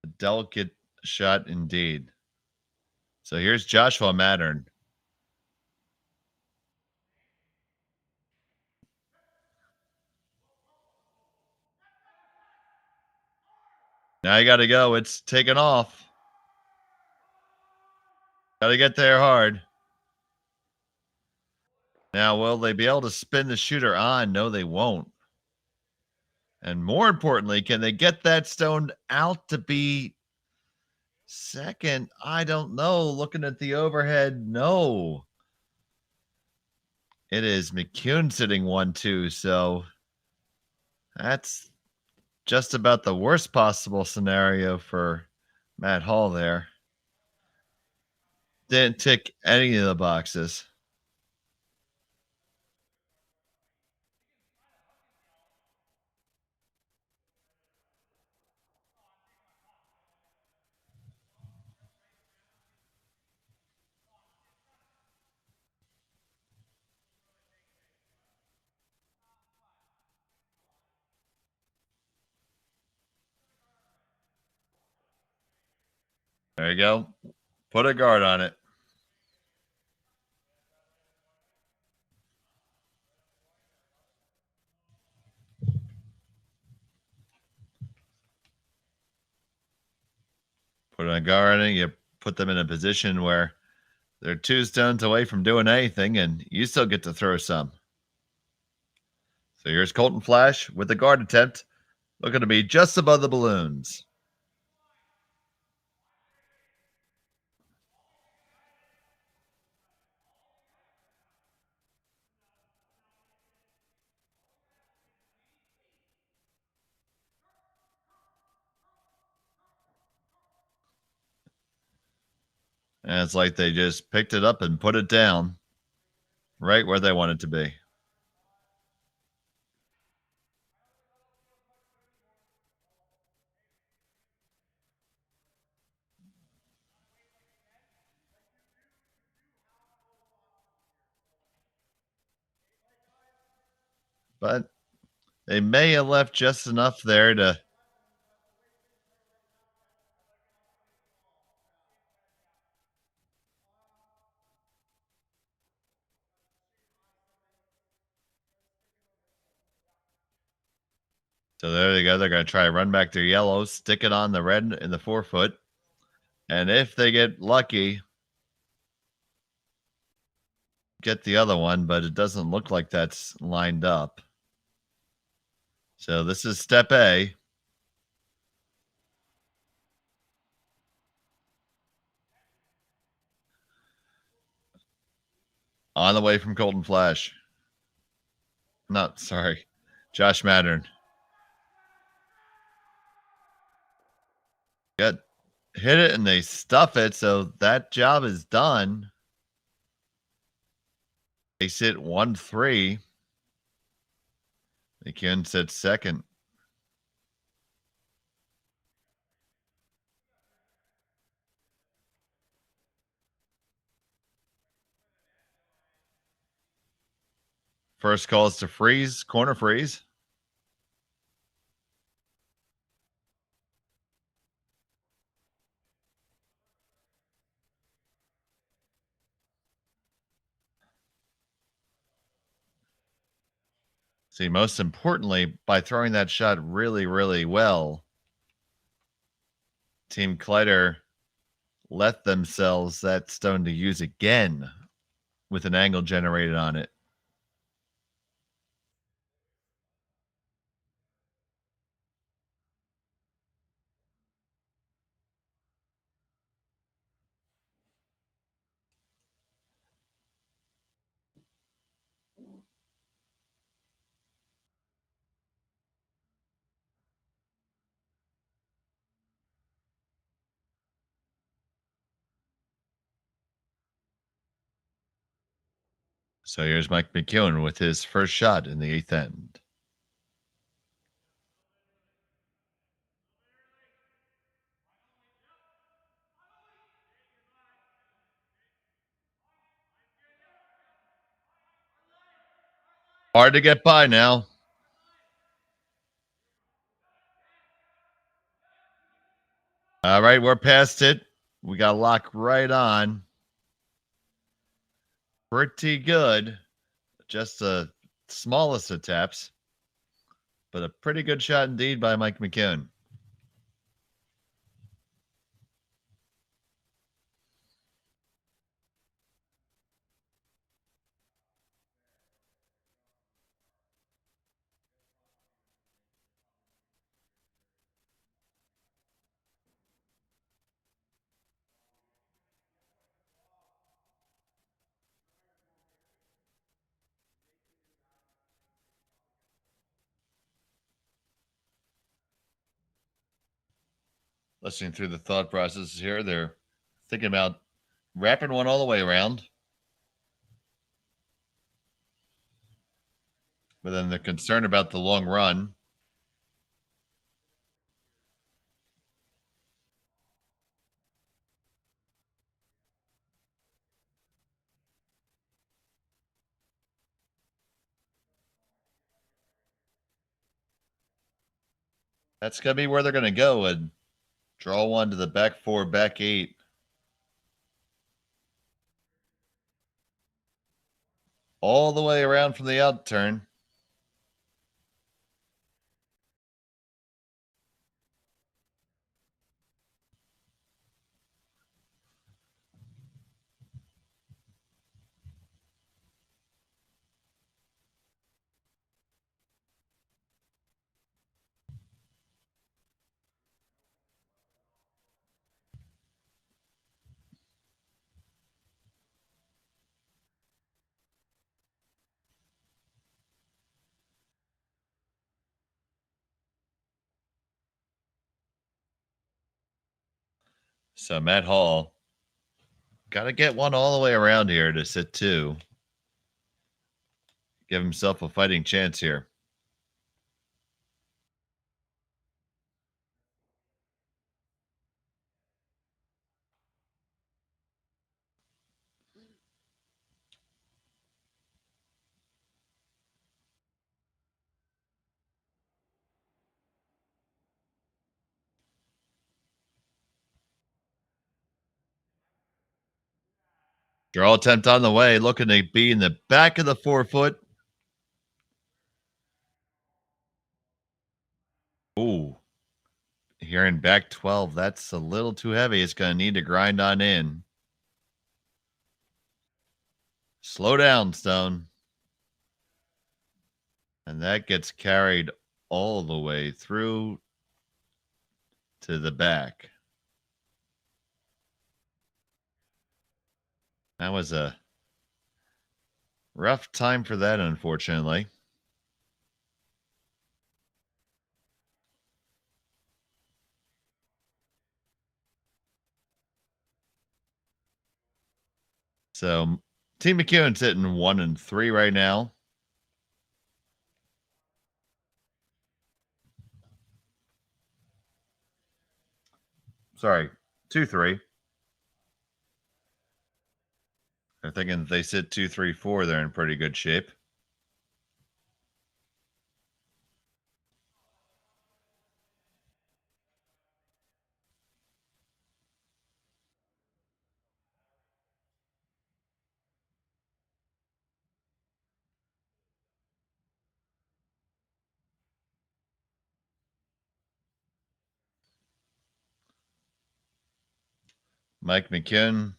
A delicate shot indeed. So here's Joshua Mattern. Now you got to go. It's taken off. Got to get there hard. Now, will they be able to spin the shooter on? No, they won't. And more importantly, can they get that stone out to be second? I don't know. Looking at the overhead, no. It is McEwen sitting 1-2, so that's just about the worst possible scenario for Matt Hall there. Didn't tick any of the boxes. There you go. Put a guard on it. Put a guard on it. You put them in a position where they're 2 stones away from doing anything, and you still get to throw some. So here's Colton Flash with the guard attempt. Looking to be just above the balloons. And it's like they just picked it up and put it down right where they want it to be. But they may have left just enough there to So there they go. They're going to try to run back their yellow, stick it on the red in the 4-foot. And if they get lucky, get the other one, but it doesn't look like that's lined up. So this is step A. On the way from Colton Flash. No, sorry. Josh Mattern. Got hit it and they stuff it, so that job is done. They sit 1-3. They can sit second. First call is to freeze, corner freeze. See, most importantly, by throwing that shot really, really well, Team Kleiter let themselves that stone to use again with an angle generated on it. So here's Mike McEwen with his first shot in the 8th end. Hard to get by now. All right, we're past it. We got lock right on. Pretty good. Just the smallest of taps, but a pretty good shot indeed by Mike McEwen. Listening through the thought processes here, they're thinking about wrapping one all the way around. But then they're concerned about the long run. That's going to be where they're going to go and draw one to the back 4, back 8. All the way around from the out turn. So Matt Hall got to get one all the way around here to sit 2. Give himself a fighting chance here. Draw attempt on the way, looking to be in the back of the 4 foot. Ooh. Here in back 12, that's a little too heavy. It's going to need to grind on in. Slow down, Stone. And that gets carried all the way through to the back. That was a rough time for that, unfortunately. So Team McEwen's sitting 1 and 3 right now. Sorry, 2-3. They're thinking if they sit 2-3-4, they're in pretty good shape. Mike McEwen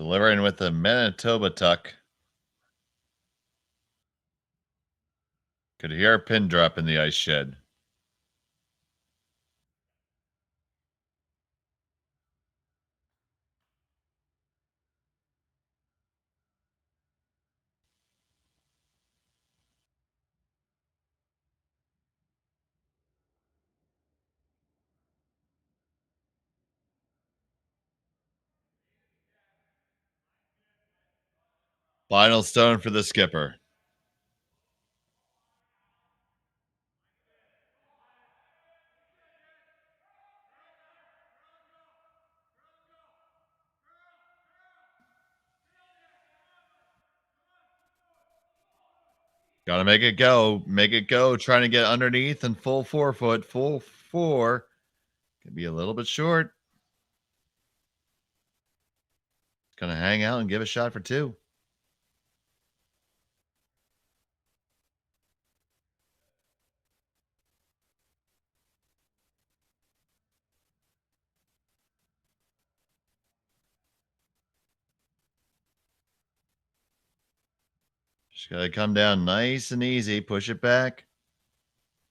Delivering with the Manitoba tuck. Could hear a pin drop in the ice shed. Final stone for the skipper. Got to make it go. Make it go. Trying to get underneath and full 4 foot. Full 4. Can be a little bit short. Going to hang out and give a shot for 2. Just got to come down nice and easy. Push it back.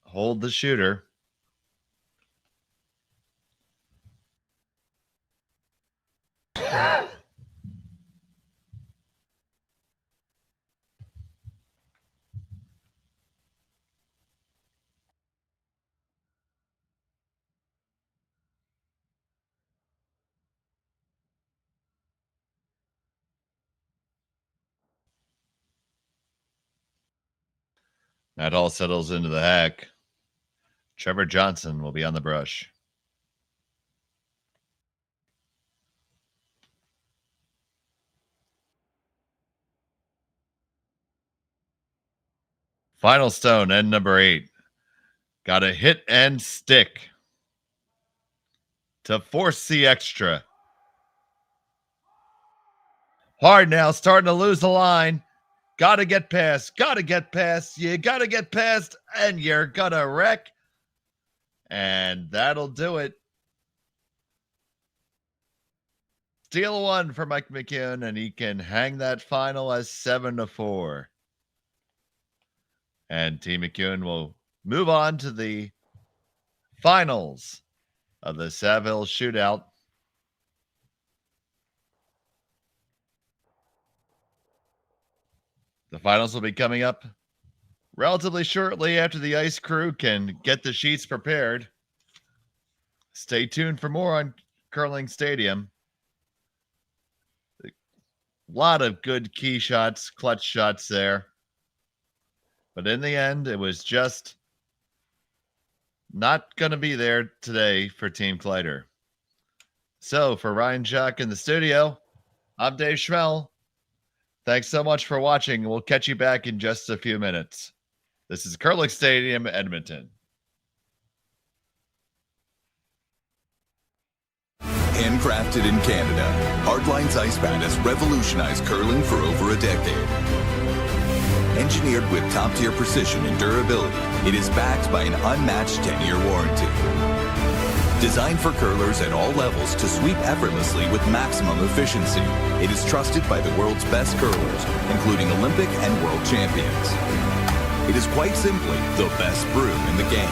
Hold the shooter. That all settles into the hack. Trevor Johnson will be on the brush. Final stone, end number 8. Got to hit and stick to force the extra. Hard now, starting to lose the line. Got to get past. Got to get past. You got to get past, and you're going to wreck. And that'll do it. Steal 1 for Mike McEwen, and he can hang that final as 7-4. And Team McEwen will move on to the finals of the Saville Shootout. The finals will be coming up relatively shortly after the ice crew can get the sheets prepared. Stay tuned for more on Curling Stadium. A lot of good key shots, clutch shots there. But in the end, it was just not going to be there today for Team Kleiter. So for Ryan, Jacques in the studio, I'm Dave Schmel. Thanks so much for watching. We'll catch you back in just a few minutes. This is Curling Stadium, Edmonton. Handcrafted in Canada, Hardlines Ice Pad has revolutionized curling for over a decade. Engineered with top-tier precision and durability, it is backed by an unmatched 10-year warranty. Designed for curlers at all levels to sweep effortlessly with maximum efficiency, it is trusted by the world's best curlers, including Olympic and world champions. It is quite simply the best broom in the game.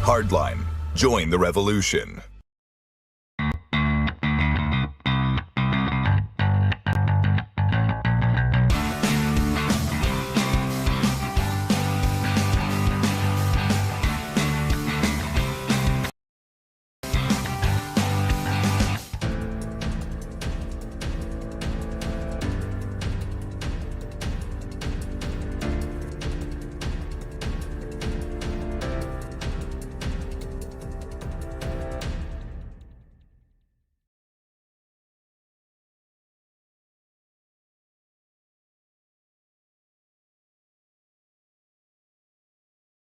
Hardline, join the revolution.